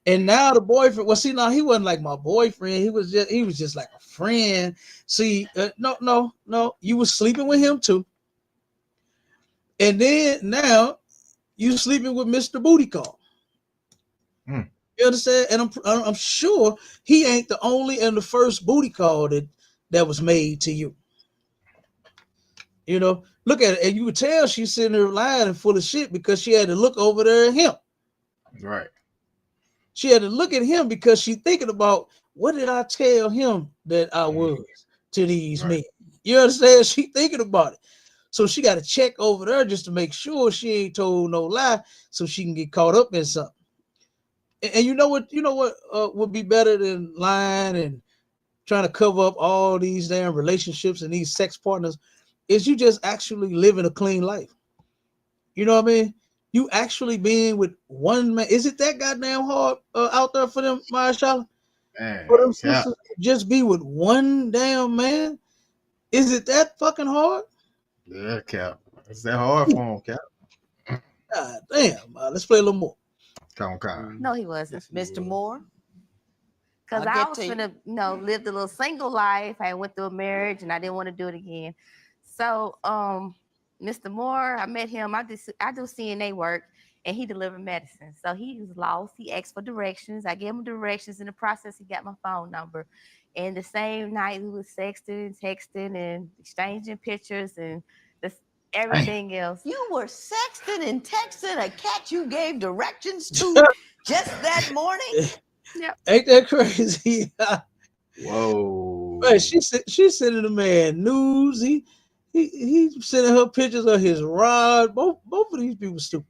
and now the boyfriend. Well, see, now he wasn't like my boyfriend. He was just like a friend. See, no, you was sleeping with him too, and then now you sleeping with Mr. Booty Call. You understand? And I'm sure he ain't the only and the first booty call that was made to you. You know, look at it, and you could tell she's sitting there lying and full of shit because she had to look over there at him. Right. She had to look at him because she thinking about what did I tell him that I was to these men. You understand? She thinking about it. So she got to check over there just to make sure she ain't told no lie so she can get caught up in something. And you know what would be better than lying and trying to cover up all these damn relationships and these sex partners is you just actually living a clean life. You know what I mean? You actually being with one man. Is it that goddamn hard out there for them, Marshala? For them sisters just be with one damn man? Is it that fucking hard? Yeah, Cap. Is that hard for him, Cap? God damn. Let's play a little more. No, he wasn't. Mr. Moore? Because I was gonna, lived a little single life. I went through a marriage and I didn't want to do it again. So, Mr. Moore, I met him. I do CNA work, and he delivered medicine. So he was lost. He asked for directions. I gave him directions. In the process, he got my phone number. And the same night, we was texting, and exchanging pictures and everything else. You were sexting and texting a cat you gave directions to just that morning? Yep. Ain't that crazy? Whoa. Man, she sending the man news. He sending her pictures of his rod. Both of these people stupid.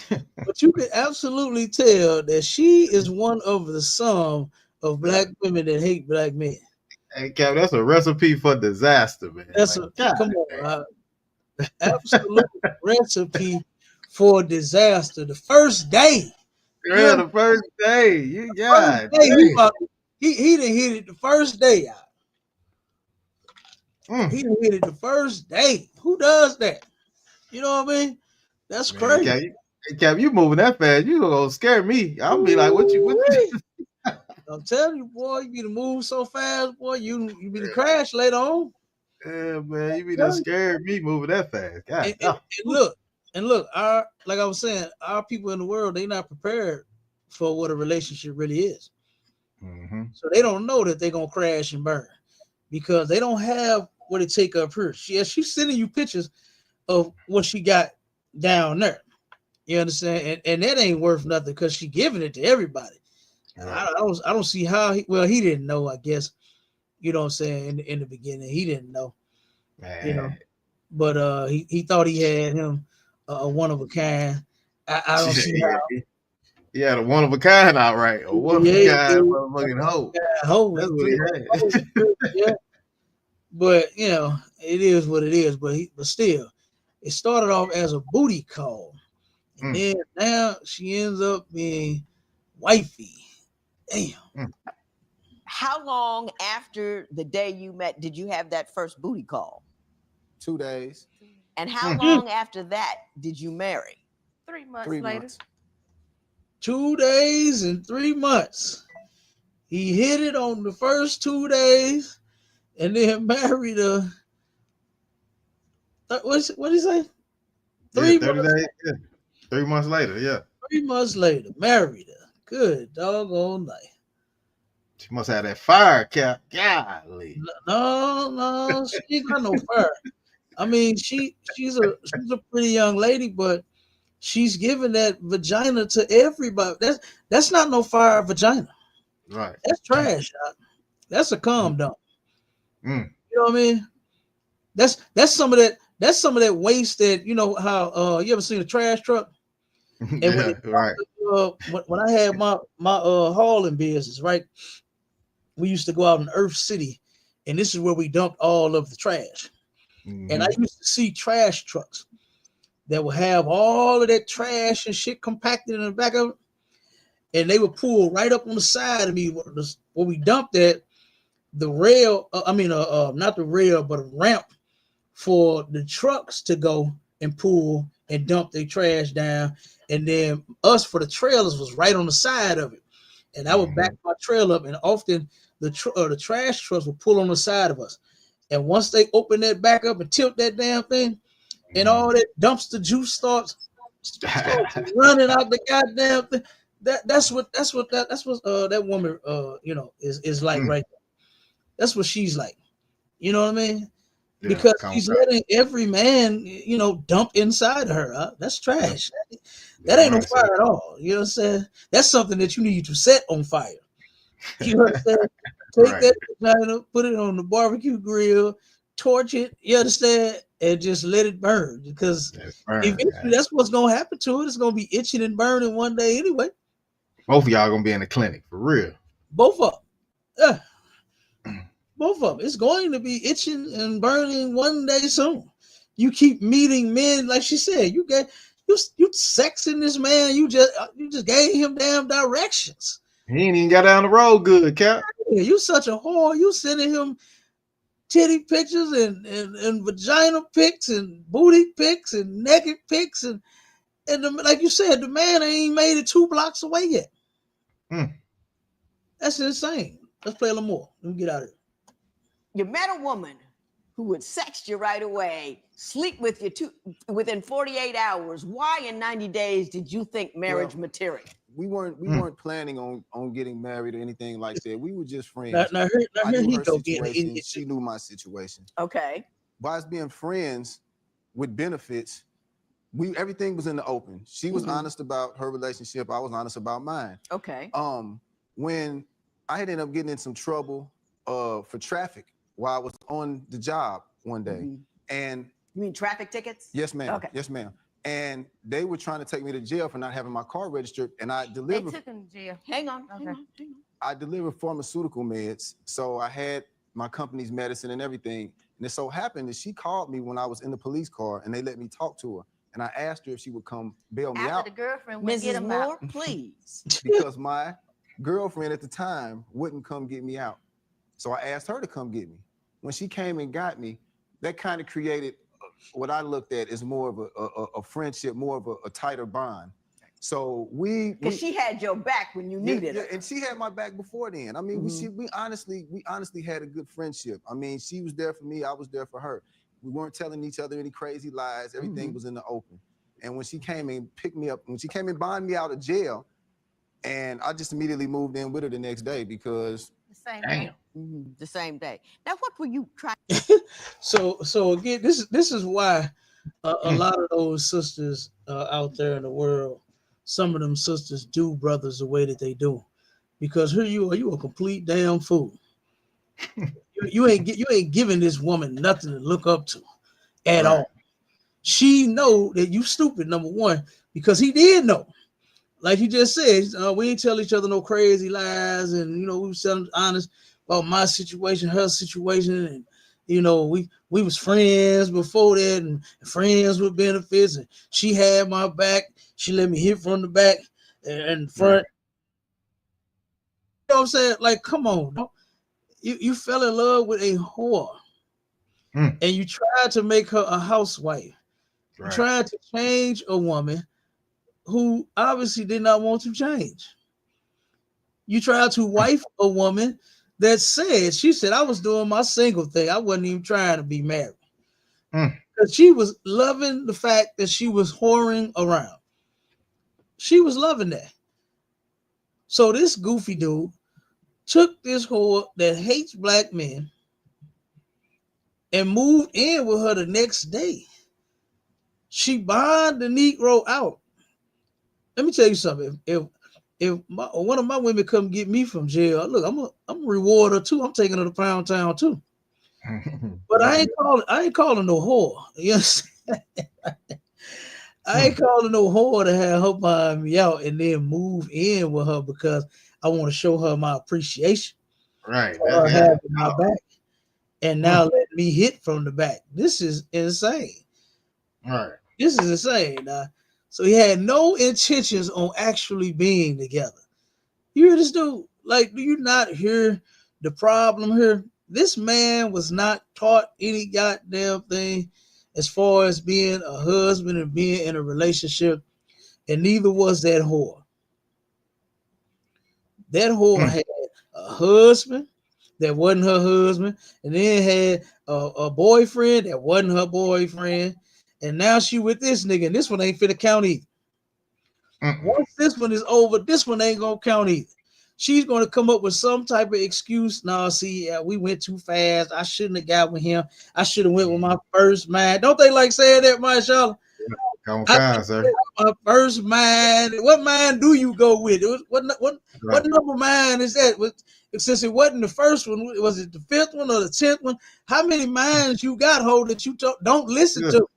But you can absolutely tell that she is one of the sum of black women that hate black men. Hey, Cap, that's a recipe for disaster, man. That's like, come on, absolute recipe for disaster. The first day, yeah, the first day, you got he done hit it the first day out. He done hit it the first day. Who does that? You know what I mean? That's man, crazy. Cap, you moving that fast, you gonna scare me. I'll be like, what you I'm telling you, boy, you be to move so fast, boy, you be to crash later on. Yeah, man, you be done scared me moving that fast. God, And look, our like I was saying, our people in the world, they not prepared for what a relationship really is. So they don't know that they're gonna crash and burn because they don't have what it take up her. She's sending you pictures of what she got down there. You understand? And that ain't worth nothing because she giving it to everybody. Right. I don't see how he didn't know, I guess. You know what I'm saying? In the beginning, he didn't know. Man. You know, but he thought he had him a one of a kind. I don't see how. He had a one of a kind outright. A one of a kind motherfucking hoe. That's what he had. Yeah. But you know, it is what it is. But still, it started off as a booty call. And then now she ends up being wifey. Damn. How long after the day you met did you have that first booty call? 2 days. And how long after that did you marry? 3 months later. 2 days and 3 months. He hit it on the first 2 days and then married her. What did he say? 3 months. Days. Yeah. 3 months later, yeah. 3 months later, married her. Good doggone night. She must have that fire, Cap. Golly. No, she ain't got no fire. I mean, she's a pretty young lady, but she's giving that vagina to everybody. That's not no fire vagina. Right. That's trash. That's a cum dump. You know what I mean? That's some of that. That's some of that waste that you know how you ever seen a trash truck? And right. When I had my hauling business, right? We used to go out in Earth City, and this is where we dumped all of the trash. And I used to see trash trucks that would have all of that trash and shit compacted in the back of it, and they would pull right up on the side of me where we dumped at the rail. Not the rail, but a ramp for the trucks to go and pull and dump their trash down, and then us for the trailers was right on the side of it, and I would back my trailer up, and often the trash trucks would pull on the side of us, and once they open that back up and tilt that damn thing, and all that dumpster juice starts running out the goddamn thing. That's what that woman is like right there. That's what she's like. You know what I mean? Because she's letting every man, dump inside of her. Huh? That's trash. That ain't no fire at all. You know what I'm saying? That's something that you need to set on fire. You know what I'm saying? Take that vagina, put it on the barbecue grill, torch it, you understand, and just let it burn. Because eventually that's what's going to happen to it. It's going to be itching and burning one day anyway. Both of y'all going to be in the clinic, for real. Both of them. Both of them. It's going to be itching and burning one day soon. You keep meeting men, like she said, you sexing this man, you just gave him damn directions. He ain't even got down the road good, Cap. Yeah, you such a whore. You sending him titty pictures and vagina pics and booty pics and naked pics and like you said, the man ain't made it 2 blocks away yet. That's insane. Let's play a little more. Let me get out of here. You met a woman who would sext you right away, sleep with you within 48 hours. Why in 90 days did you think marriage material? We weren't planning on getting married or anything like that. We were just friends. Now here he go getting it. She knew my situation. Okay. By us being friends with benefits, everything was in the open. She was honest about her relationship. I was honest about mine. Okay. When I had ended up getting in some trouble for traffic while I was on the job one day, and you mean traffic tickets? Yes, ma'am. Okay. Yes, ma'am. And they were trying to take me to jail for not having my car registered, and I delivered. They took him to jail. Hang on. I delivered pharmaceutical meds, so I had my company's medicine and everything. And it so happened that she called me when I was in the police car, and they let me talk to her. And I asked her if she would come bail me out. After the girlfriend went get Mrs. him Moore, out. please. Because my girlfriend at the time wouldn't come get me out. So I asked her to come get me. When she came and got me, that kind of created what I looked at as more of a friendship, more of a tighter bond. So because she had your back when you needed her. and she had my back before then. I mean, we honestly had a good friendship. I mean, she was there for me, I was there for her. We weren't telling each other any crazy lies. Everything was in the open. And when she came and picked me up, when she came and bonded me out of jail, and I just immediately moved in with her the next day because The same day. The same day. Now, what were you trying? So again, this is why a lot of those sisters out there in the world, some of them sisters do brothers the way that they do, because here you a complete damn fool. you ain't giving this woman nothing to look up to at all. She know that you stupid, number one, because he did know. Like you just said, we ain't tell each other no crazy lies, and we was telling honest about my situation, her situation, and we was friends before that, and friends with benefits, and she had my back. She let me hit from the back and front. You know what I'm saying? Like, come on, you fell in love with a whore, and you tried to make her a housewife. You tried to change a woman who obviously did not want to change. You tried to wife a woman that she said, I was doing my single thing. I wasn't even trying to be married. Because she was loving the fact that she was whoring around. She was loving that. So this goofy dude took this whore that hates black men and moved in with her the next day. She bonded the Negro out. Let me tell you something. If one of my women come get me from jail, look, I'm a reward her too. I'm taking her to Pound Town too. But I ain't calling no whore. You understand? I ain't calling no whore to have her buy me out and then move in with her because I want to show her my appreciation. Right. For her having my back. And now let me hit from the back. This is insane. Right. This is insane. So he had no intentions on actually being together. You hear this dude? Like, do you not hear the problem here? This man was not taught any goddamn thing as far as being a husband and being in a relationship, and neither was that whore. That whore had a husband that wasn't her husband, and then had a boyfriend that wasn't her boyfriend, and now she with this nigga, and this one ain't finna count either. Once this one is over, this one ain't gonna count either. She's gonna come up with some type of excuse. No, see, we went too fast. I shouldn't have got with him. I should have went with my first man. Don't they like saying that, Marshall? Come on, sir. My first man. What man do you go with? What number man is that? Since it wasn't the first one, was it the fifth one or the 10th one? How many minds you got, hold that you don't listen to?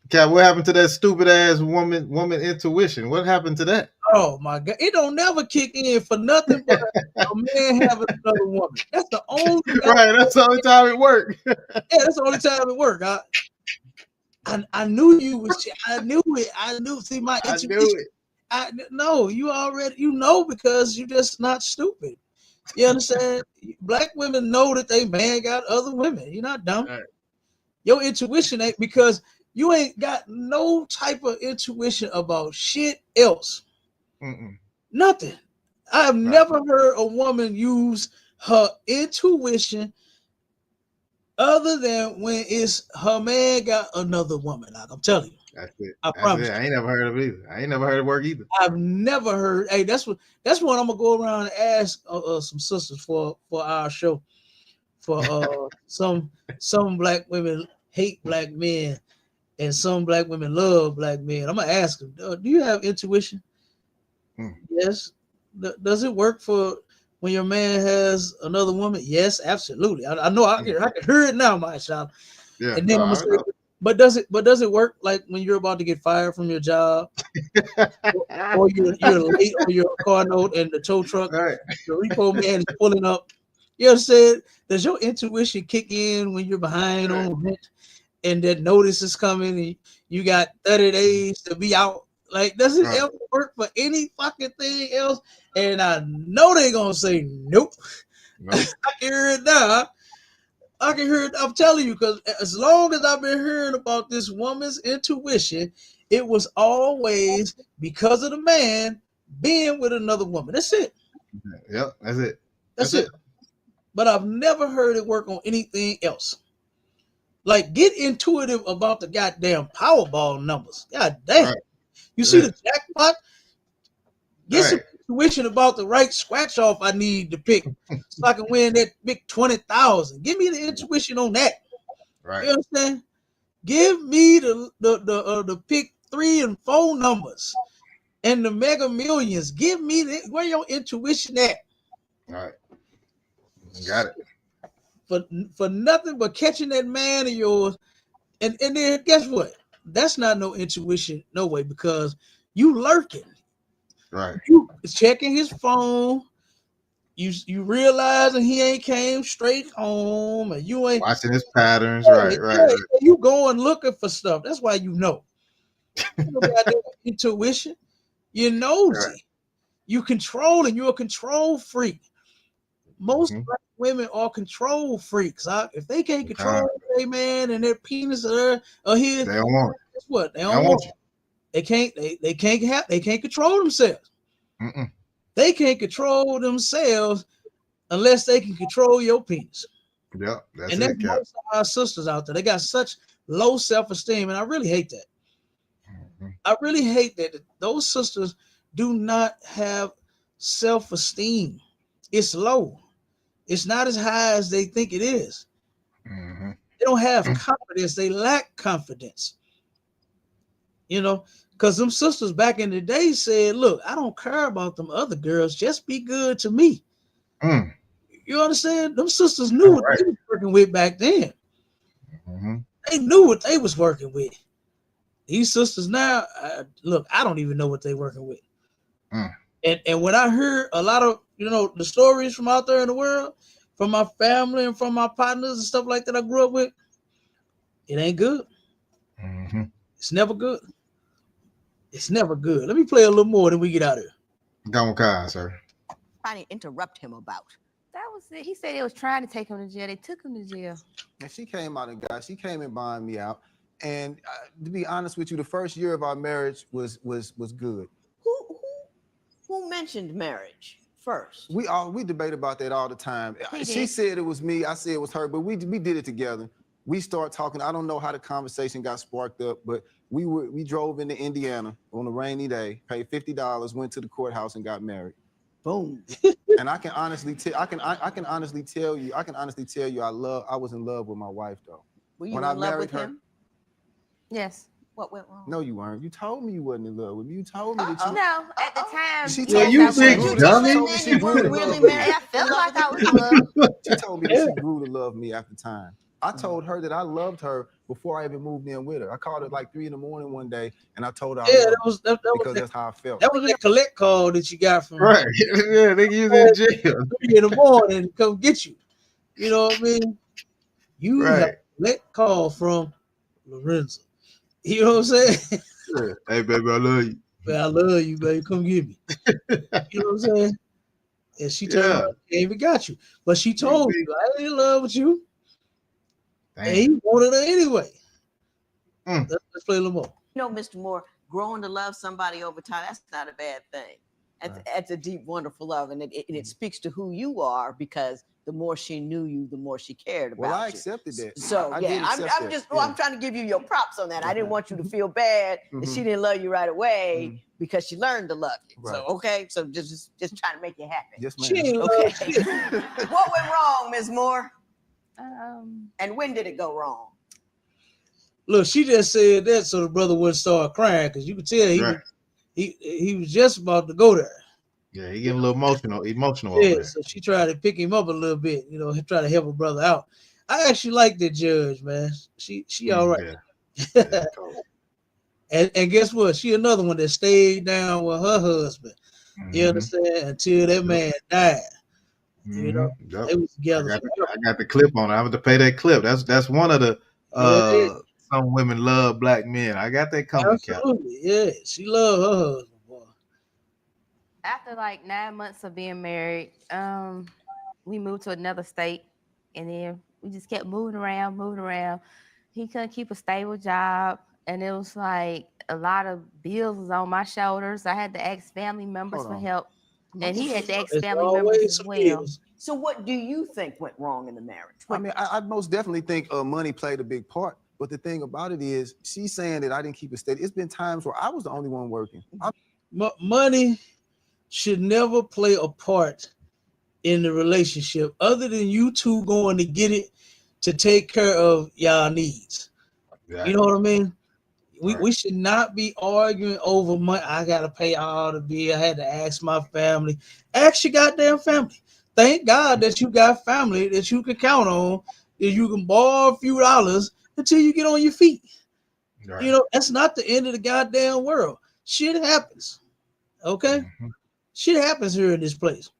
Cat, what happened to that stupid ass woman intuition? What happened to that? Oh my God! It don't never kick in for nothing but a man having another woman. That's the only right. That's the only time it worked. Yeah, that's the only time it worked. I knew you was. I knew it. I knew. See, my intuition. I knew it. No, you already. You know because you're just not stupid. You understand? Black women know that they man got other women. You're not dumb. Right. Your intuition ain't because you ain't got no type of intuition about shit else. Nothing. I have never heard a woman use her intuition other than when it's her man got another woman. Like I'm telling you. That's it. I promise. I ain't never heard of it either. I ain't never heard it work either. I've never heard. Hey, that's what I'm gonna go around and ask some sisters for our show. For some black women hate black men and some black women love black men. I'm gonna ask them, do you have intuition? Yes. Does it work for when your man has another woman? Yes, absolutely. I know I can hear it now, my child. Yeah. And then I'm gonna say, but does it work like when you're about to get fired from your job, or you're late on your car note and the tow truck, the repo man is pulling up, You understand? Does your intuition kick in when you're behind on rent and that notice is coming and you got 30 days to be out? Like, does it ever work for any fucking thing else? And I know they're gonna say nope. I can hear it now. I can hear it. I'm telling you, because as long as I've been hearing about this woman's intuition, it was always because of the man being with another woman. That's it. Yep, that's it. That's it. But I've never heard it work on anything else. Like, get intuitive about the goddamn Powerball numbers. God damn. Right. You see the jackpot? Get some intuition about the right scratch off I need to pick so I can win that big 20,000. Give me the intuition on that. Right. You understand? Give me the pick 3 and 4 numbers and the Mega Millions. Give me where your intuition at. All right. Got it. For nothing but catching that man of yours. And then guess what? That's not no intuition, no way, because you lurking. Right. You checking his phone. You realizing he ain't came straight home, and you ain't watching his patterns. Right. You going looking for stuff. That's why you know. You got intuition. You're nosy. Right. You controlling. You're a control freak. Most black women are control freaks. If they can't control their man and their penis or his, they don't want it. Guess what? They don't want you. They can't control themselves. Mm-mm. They can't control themselves unless they can control your penis. Yep, that's and that's most of our sisters out there. They got such low self-esteem, and I really hate that. Mm-hmm. I really hate that those sisters do not have self-esteem. It's low. It's not as high as they think it is. Mm-hmm. They don't have confidence. They lack confidence. You know, because them sisters back in the day said, look, I don't care about them other girls. Just be good to me. Mm. You understand? Them sisters knew what they was working with back then. Mm-hmm. They knew what they was working with. These sisters now, look, I don't even know what they're working with. Mm. And when I hear a lot of, the stories from out there in the world, from my family and from my partners and stuff like that I grew up with, it ain't good. Mm-hmm. It's never good. It's never good. Let me play a little more, then we get out of here. Go on, sir. Trying to interrupt him about. That was it. He said they was trying to take him to jail. They took him to jail. And she came out and she came and buying me out. And to be honest with you, the first year of our marriage was good. Who mentioned marriage first? We debate about that all the time. She said it was me. I said it was her. But we did it together. We start talking. I don't know how the conversation got sparked up, but we drove into Indiana on a rainy day, paid $50, went to the courthouse and got married. Boom. And I can honestly tell you, I was in love with my wife though. Were you in love with him? Yes. What went wrong? No, you weren't. You told me you wasn't in love with me. You told me that you. No, at the time. She told me she grew to love me. I felt like I was in love. She told me that she grew to love me after time. I told her that I loved her before I even moved in with her. I called her like 3 a.m. one day, and I told her because that's how I felt. That was that collect call that you got from right. Yeah, they use it in jail 3 a.m. to come get you. You know what I mean? You have a collect call from Lorenzo. You know what I'm saying? Yeah. Hey, baby, I love you. Man, I love you, baby. Come get me. You know what I'm saying? And she told me, I even got you. But she told me, I ain't in love with you. Damn. And he wanted her anyway. Let's play a little more. Mr. Moore, growing to love somebody over time, that's not a bad thing. That's a deep, wonderful love. And it speaks to who you are, because the more she knew you, the more she cared about you. Well, I accepted that. So, I'm trying to give you your props on that. I didn't want you to feel bad that she didn't love you right away because she learned to love you. Right. So, okay. So just trying to make you happy. Yes, ma'am. Okay. What went wrong, Ms. Moore? And when did it go wrong? Look, she just said that so the brother wouldn't start crying, because you could tell he was just about to go there. Yeah, he getting a little emotional. Yeah, over there. So she tried to pick him up a little bit, try to help her brother out. I actually like that judge, man. She all right. Yeah. and guess what? She another one that stayed down with her husband. You understand? Until that man died. You know, Yep. they was together. I got the clip on it. I have to pay that clip. That's one of the Yeah. some women love black men. I got that coming, Cap. Absolutely, yeah. She loved her husband, boy. After like 9 months of being married, we moved to another state, and then we just kept moving around. He couldn't keep a stable job, and it was like a lot of bills was on my shoulders. I had to ask family members for help, and he had to ask family members as well. So what do you think went wrong in the marriage? I mean, I most definitely think money played a big part. But the thing about it is, she's saying that I didn't keep it steady. It's been times where I was the only one working. Money should never play a part in the relationship other than you two going to get it to take care of y'all needs. You know what I mean? We should not be arguing over money. I gotta pay all the bill. I had to ask my family. Ask your goddamn family. Thank God that you got family that you can count on, that you can borrow a few dollars until you get on your feet. You know, that's not the end of the goddamn world. Shit happens. Okay? Shit happens here in this place.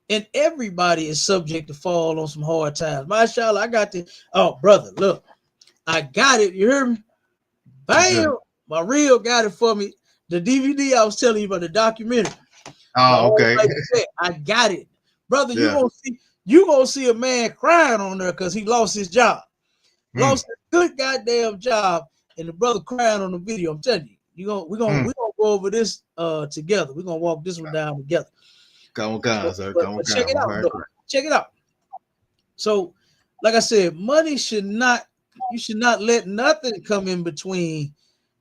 And everybody is subject to fall on some hard times. Mashallah, I got the brother, look, I got it. You hear me? Bam! My reel got it for me. The DVD I was telling you about, the documentary. Oh, okay. I got it, brother. You gonna see a man crying on there because he lost his job, lost a good goddamn job, and the brother crying on the video. I'm telling you, we're gonna go over this together. We're gonna walk this one down together. Come on, sir. Come on, check it out, though. Check it out. So, like I said, money should not. You should not let nothing come in between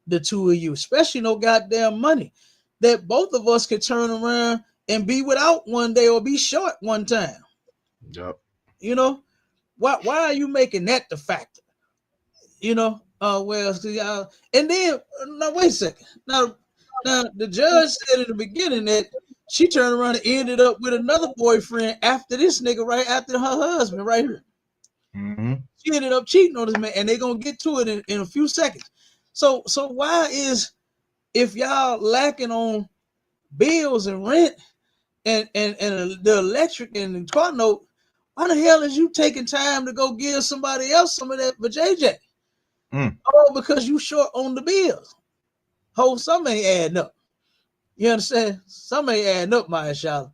the two of you, especially no goddamn money that both of us could turn around and be without one day or be short one time. Yep. You know, why are you making that the factor? You know, and then now wait a second. Now the judge said in the beginning that she turned around and ended up with another boyfriend after this nigga, right after her husband, right here. She ended up cheating on this man, and they're gonna get to it in a few seconds. So why is, if y'all lacking on bills and rent and the electric and the car note, why the hell is you taking time to go give somebody else some of that for JJ? Oh, because you short on the bills. Some ain't adding up. You understand? Some ain't adding up, my child.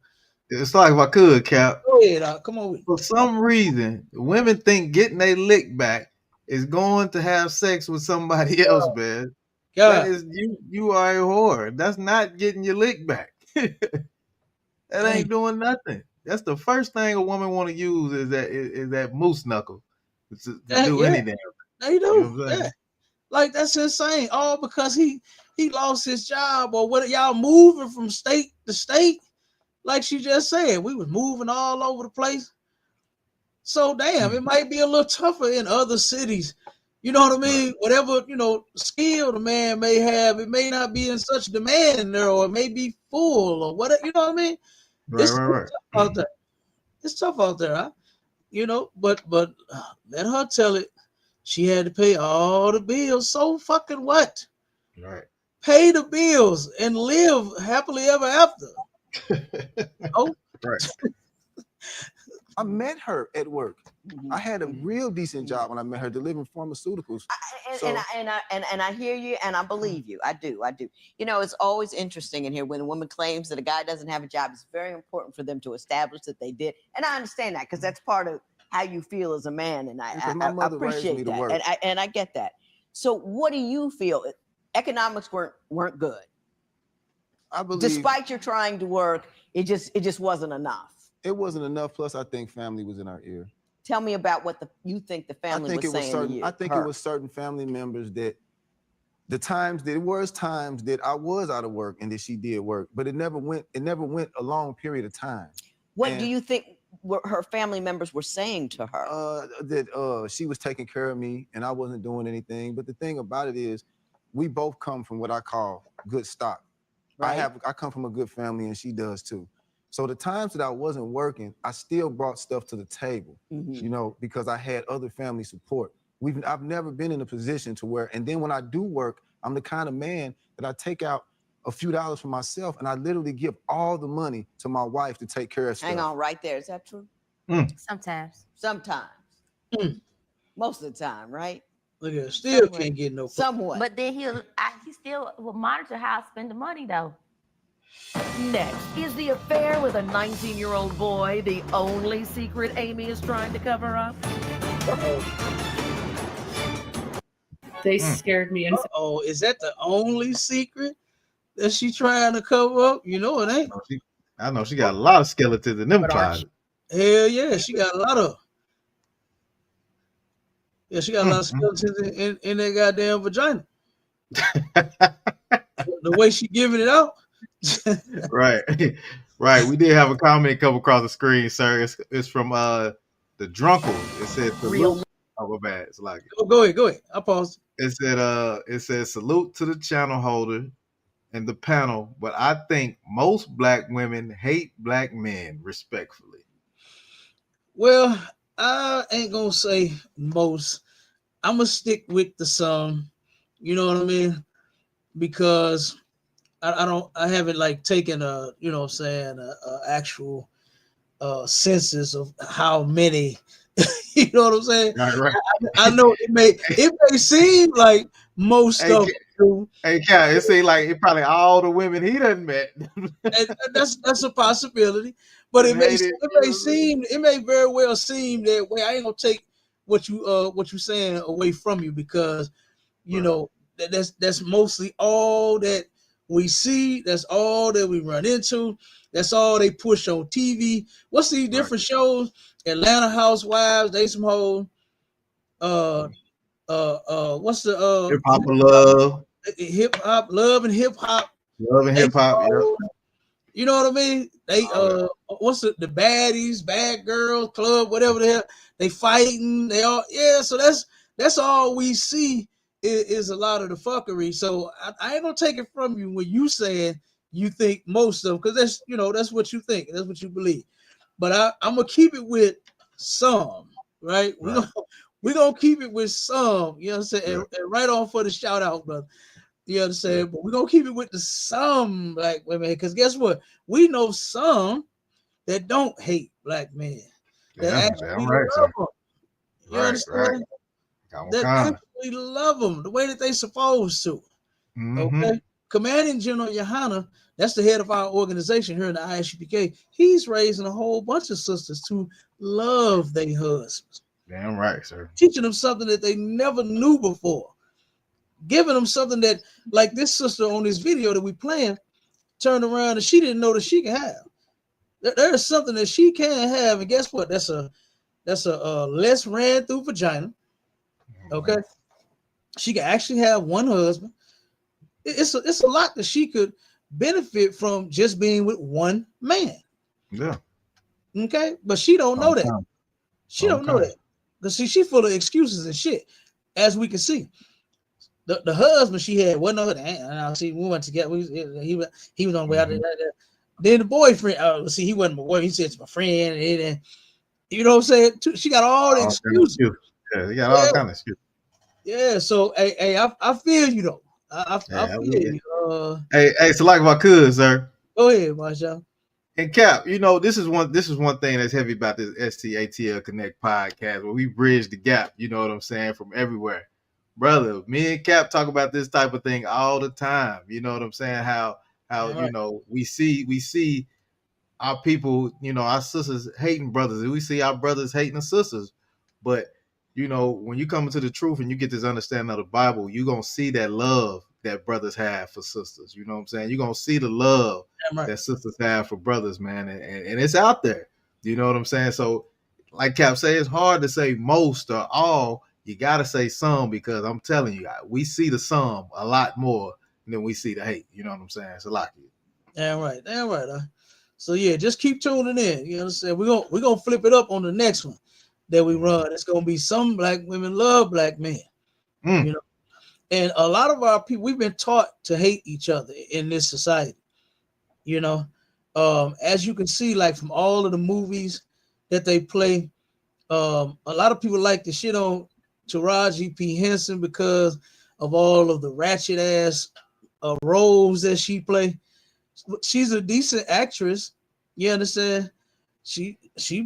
It's like if I could, Cap. Go ahead, come on with it. For some reason, women think getting their lick back is going to have sex with somebody else, man. That is you are a whore. That's not getting your lick back. That ain't doing nothing. That's the first thing a woman want to use is that moose knuckle to do anything. They do. You know what I'm saying? Like, that's insane. All because he lost his job, or what? Y'all moving from state to state. Like she just said, we was moving all over the place. So damn, it might be a little tougher in other cities. You know what I mean? Whatever, skill the man may have, it may not be in such demand in there, or it may be full, or whatever. You know what I mean? It's tough out there. It's tough out there, huh? But let her tell it. She had to pay all the bills. So fucking what? Right. Pay the bills and live happily ever after. Right. I met her at work. I had a real decent job when I met her, delivering pharmaceuticals. And I hear you, and I believe you. I do. It's always interesting in here when a woman claims that a guy doesn't have a job. It's very important for them to establish that they did, and I understand that because that's part of how you feel as a man, and I appreciate that, and I get that. So, what do you feel? Economics weren't good. I believe, despite your trying to work, it just wasn't enough. It wasn't enough. Plus, I think family was in our ear. Tell me about what you think the family was saying to you. I think it was certain family members that there was times that I was out of work and that she did work, but it never went a long period of time. What do you think her family members were saying to her? That she was taking care of me and I wasn't doing anything. But the thing about it is, we both come from what I call good stock. Right. I come from a good family, and she does too. So the times that I wasn't working, I still brought stuff to the table, because I had other family support. I've never been in a position to where, and then when I do work, I'm the kind of man that I take out a few dollars for myself, and I literally give all the money to my wife to take care of stuff. Hang on, right there. Is that true? Sometimes. Sometimes. Most of the time, right? Look at it. Still Somewhere. can't get no. Somewhat. But then he still will monitor how I spend the money though. Next, is the affair with a 19-year-old boy the only secret Amy is trying to cover up? They scared me. Oh, is that the only secret that she trying to cover up? You know it ain't. I know she got a lot of skeletons in them closets. Hell yeah, she got a lot of. Yeah, she got a lot of skeletons in that goddamn vagina. The way she giving it out. Right. Right. We did have a comment come across the screen, sir. It's from the Drunkle. It said salute. Oh, my bad. It's like go ahead. I paused. It said salute to the channel holder and the panel, but I think most black women hate black men, respectfully. Well, I ain't gonna say most. I'm gonna stick with the some. You know what I mean? Because I haven't like taken a, you know what I'm saying, a actual census of how many. You know what I'm saying? Right. I know it may seem like most of them. Hey, Cal, it seems like it probably all the women he done met. And that's a possibility, but it may very well seem that way. I ain't gonna take what you saying away from you, because you know that's mostly all that we see. That's all that we run into. That's all they push on TV. What's these different shows? Atlanta Housewives, they some whole what's the hip hop love. Hip hop love and hip hop. Love and hip hop, yeah. You know what I mean? They what's the baddies, bad girls club, whatever the hell, they fighting, they all so that's all we see is a lot of the fuckery. So I ain't gonna take it from you when you saying you think most of them, because that's what you think, that's what you believe. But I'm gonna keep it with some, right? We're gonna keep it with some, you know what I'm saying? Yeah. And right on for the shout out, brother. You know what I'm saying? Yeah. But we're gonna keep it with the some black women, because guess what? We know some that don't hate black men. That actually love them. You understand? That actually love them the way that they supposed to. Okay. Commanding General YAHANNA, that's the head of our organization here in the ISUPK. He's raising a whole bunch of sisters to love their husbands. Damn right, sir. Teaching them something that they never knew before. Giving them something that, like this sister on this video that we playing, turned around and she didn't know that she can have. There is something that she can have, and guess what? That's a less ran through vagina. Okay, she can actually have one husband. It's a lot that she could benefit from just being with one man. Yeah. Okay, but she don't know that. She don't know that, because she full of excuses and shit, as we can see. The husband she had wasn't her. And I see we went together. He was on the way out there. Then the boyfriend, he wasn't my boy. He said it's my friend, and you know what I'm saying. She got all the excuses. Yeah, he got all kind of excuses. Yeah, so hey, I feel you though. I feel you. Hey, so like my cousin, sir. Go ahead, Marshawn. And Cap, this is one thing that's heavy about this STATL Connect podcast, where we bridge the gap. You know what I'm saying, from everywhere. Brother, me and Cap talk about this type of thing all the time. You know what I'm saying? How we see our people, our sisters hating brothers, and we see our brothers hating the sisters. But when you come into the truth and you get this understanding of the Bible, you're gonna see that love that brothers have for sisters. You know what I'm saying? You're gonna see the love that sisters have for brothers, man, and it's out there. You know what I'm saying? So, like Cap said, it's hard to say most or all. You got to say some, because I'm telling you, we see the some a lot more than we see the hate. You know what I'm saying? It's a lot. Damn right. So yeah, just keep tuning in. You know what I'm saying? We're gonna flip it up on the next one that we run. It's gonna be some black women love black men. You know, and a lot of our people, we've been taught to hate each other in this society. You know, as you can see, like from all of the movies that they play, a lot of people like to shit on Taraji P. Henson because of all of the ratchet ass roles that she play. She's a decent actress. You understand? She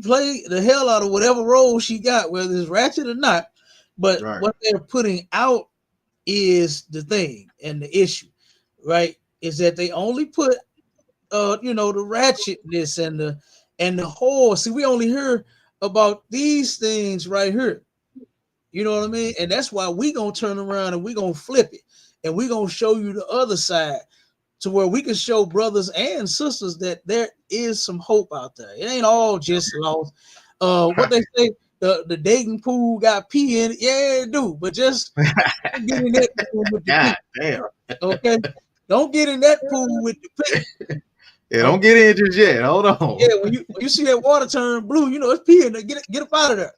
played the hell out of whatever role she got, whether it's ratchet or not. But what they're putting out is the thing and the issue, right? Is that they only put the ratchetness and the whole. See, we only hear about these things right here. You know what I mean? And that's why we gonna turn around and we gonna flip it, and we gonna show you the other side, to where we can show brothers and sisters that there is some hope out there. It ain't all just lost. What they say, the dating pool got pee in it. Yeah, it do, but just don't get in that pool with the God pee. damn. Okay, don't get in that pool with the pee. Yeah, don't get in just yet. Hold on. Yeah, when you see that water turn blue, you know it's pee in there. Get up out of there.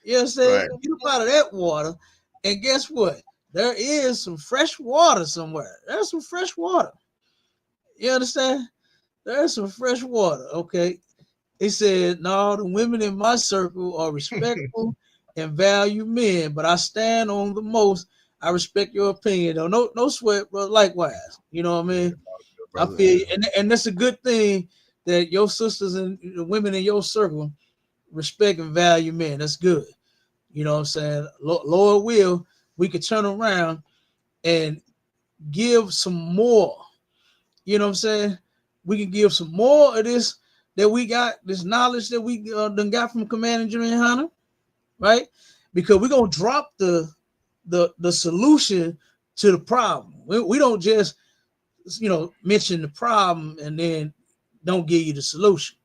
You know what I'm saying? Get up out of that water, and guess what? There is some fresh water somewhere. There's some fresh water. You understand? There's some fresh water. Okay. He said, no, the women in my circle are respectful and value men, but I stand on the most. I respect your opinion. Though. No sweat, bro. Likewise. You know what I mean? I feel, and that's a good thing that your sisters and the women in your circle respect and value men. That's good. You know what I'm saying? Lord will, we could turn around and give some more. You know what I'm saying? We can give some more of this that we got, this knowledge that we done got from Commander YAHANNA, right? Because we're gonna drop the solution to the problem. We don't just mention the problem and then don't give you the solution.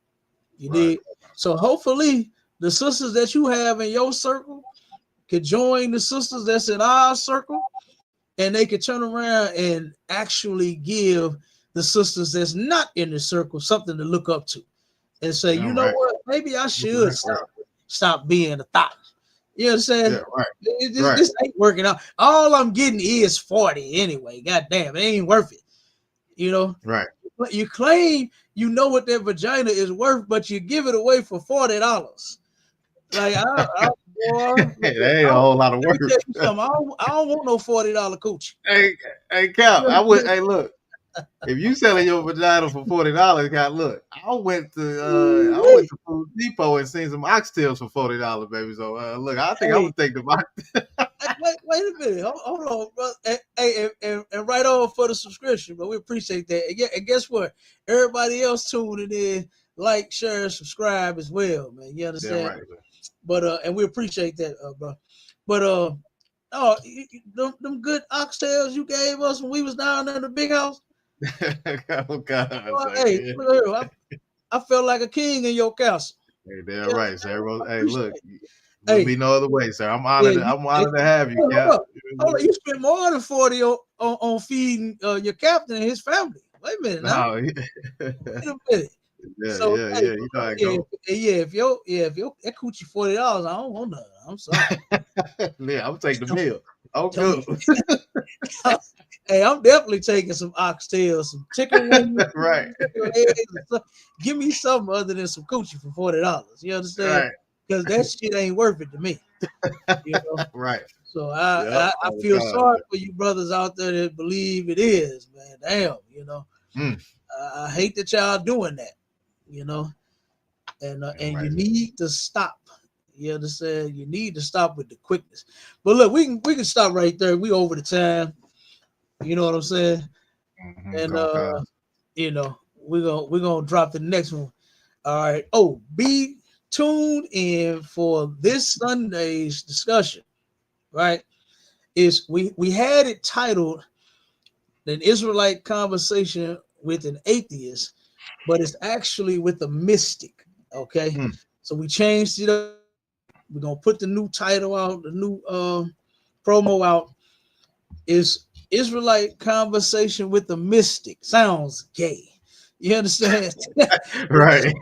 You did. So hopefully the sisters that you have in your circle could join the sisters that's in our circle, and they could turn around and actually give the sisters that's not in the circle something to look up to, and say, you know what, maybe I should stop being a thought. You know what I'm saying? Yeah, this ain't working out. All I'm getting is 40 anyway. God damn, it ain't worth it. You know? Right. But you claim you know what that vagina is worth, but you give it away for $40. Like, boy, that ain't a whole lot of work. I don't want no $40 coochie. Hey, Cap, hey, look. If you selling your vagina for $40, Cap, look, I went to Food Depot and seen some oxtails for $40, baby. So look, I think I'm gonna take the box. Wait a minute, hold on, bro. Hey, and right on for the subscription, but we appreciate that. And guess what? Everybody else tuning in, like, share, subscribe as well, man. You understand? Yeah, right. But and we appreciate that, bro. But them good oxtails you gave us when we was down there in the big house. Oh God! Hey, look, I felt like a king in your castle. Hey, damn right, sir. Hey, look, there'll be no other way, sir. I'm honored. I'm honored to have you, Cap. Hold on, you spent more than 40 on feeding your captain and his family. Wait a minute now. Wait a minute. Yeah, So, yeah. You know how it goes. If that coochie $40, I don't want nothing. I'm sorry. Yeah, I'm taking the meal. I'm good. Hey, I'm definitely taking some oxtails, some chicken wings, right? Give me something other than some coochie for $40. You understand? Because that shit ain't worth it to me. You know? Right. So I feel sorry for you brothers out there that believe it is, man. Damn, you know. I hate that y'all doing that, you know. And you need to stop. You understand? You need to stop with the quickness. But look, we can stop right there. We over the time. You know what I'm saying? And you know, we're gonna drop the next one. All right. Oh, be tuned in for this Sunday's discussion. Right? We had it titled "An Israelite Conversation with an Atheist," but it's actually with a mystic. Okay. So we changed it up. We're gonna put the new title out, the new promo out. Is Israelite Conversation with a Mystic. Sounds gay. You understand? Right.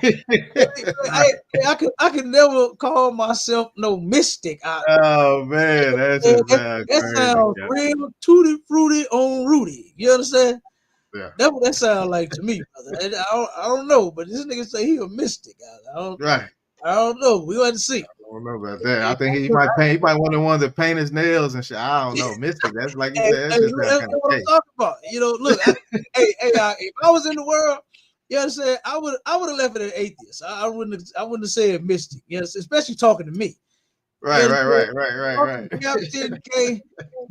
I could never call myself no mystic. Oh man, that sounds real tutti fruity on Rudy. You understand? Yeah. That's what that sounds like to me, brother. I don't know, but this nigga say he a mystic. I don't know. We want to see. don't know about that. I think he might paint. He might one of the ones that paint his nails and shit. I don't know, Mystic. That's like you said. That's just that That's kind of what I'm talking about. You know, look, if I was in the world, you understand, I would have left it at atheist. I wouldn't have said mystic. Yes, especially talking to me. Right. Captain K,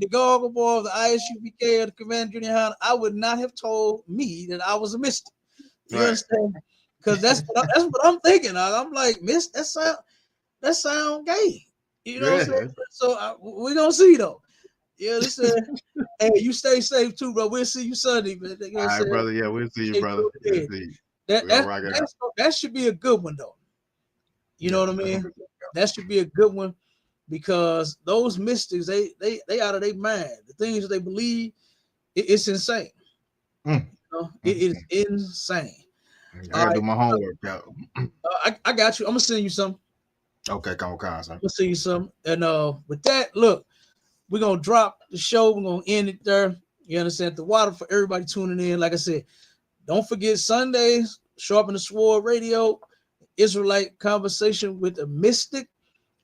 the Goggle Boy of the ISUPK of the Command Junior High, I would not have told me that I was a mystic. You understand? Because that's what I'm thinking. I'm like, that sound gay. You know what I'm saying? So we're gonna see though. Yeah, listen. Hey, you stay safe too, bro. We'll see you Sunday, man. You know all right, brother. Yeah, we'll see you, brother. We'll see you. That should be a good one though. You know what I mean? That should be a good one because those mystics, they out of their mind. The things they believe, it's insane. You know, it is insane. I gotta do my homework, yo. I got you. I'm gonna send you some. Okay, come on, son. I'm gonna send you some. And with that, look, we're gonna drop the show. We're gonna end it there. You understand? The water for everybody tuning in. Like I said, don't forget Sundays, Sharpen the Sword Radio, Israelite Conversation with a Mystic.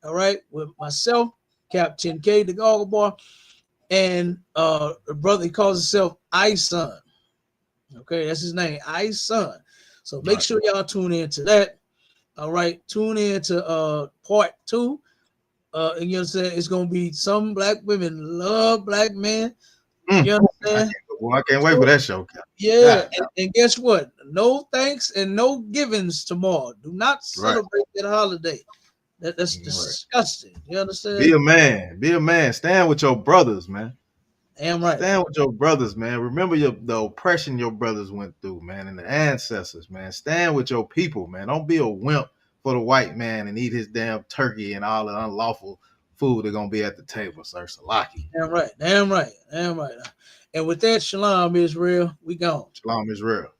All right, with myself, Captain K, the Goggle Boy, and a brother, he calls himself iSun. Okay, that's his name, iSun. So make sure y'all tune in to that. All right, tune in to part 2. And you understand, it's gonna be some black women love black men. You understand? I can't wait for that show. Yeah, and guess what? No thanks and no givings tomorrow. Do not celebrate that holiday. That's disgusting. You understand? Be a man. Be a man. Stand with your brothers, man. Damn right. Stand with your brothers, man. Remember the oppression your brothers went through, man, and the ancestors, man. Stand with your people, man. Don't be a wimp for the white man and eat his damn turkey and all the unlawful food they're gonna be at the table, sir. Salaki. Damn right. And with that, Shalom Israel. We gone. Shalom Israel.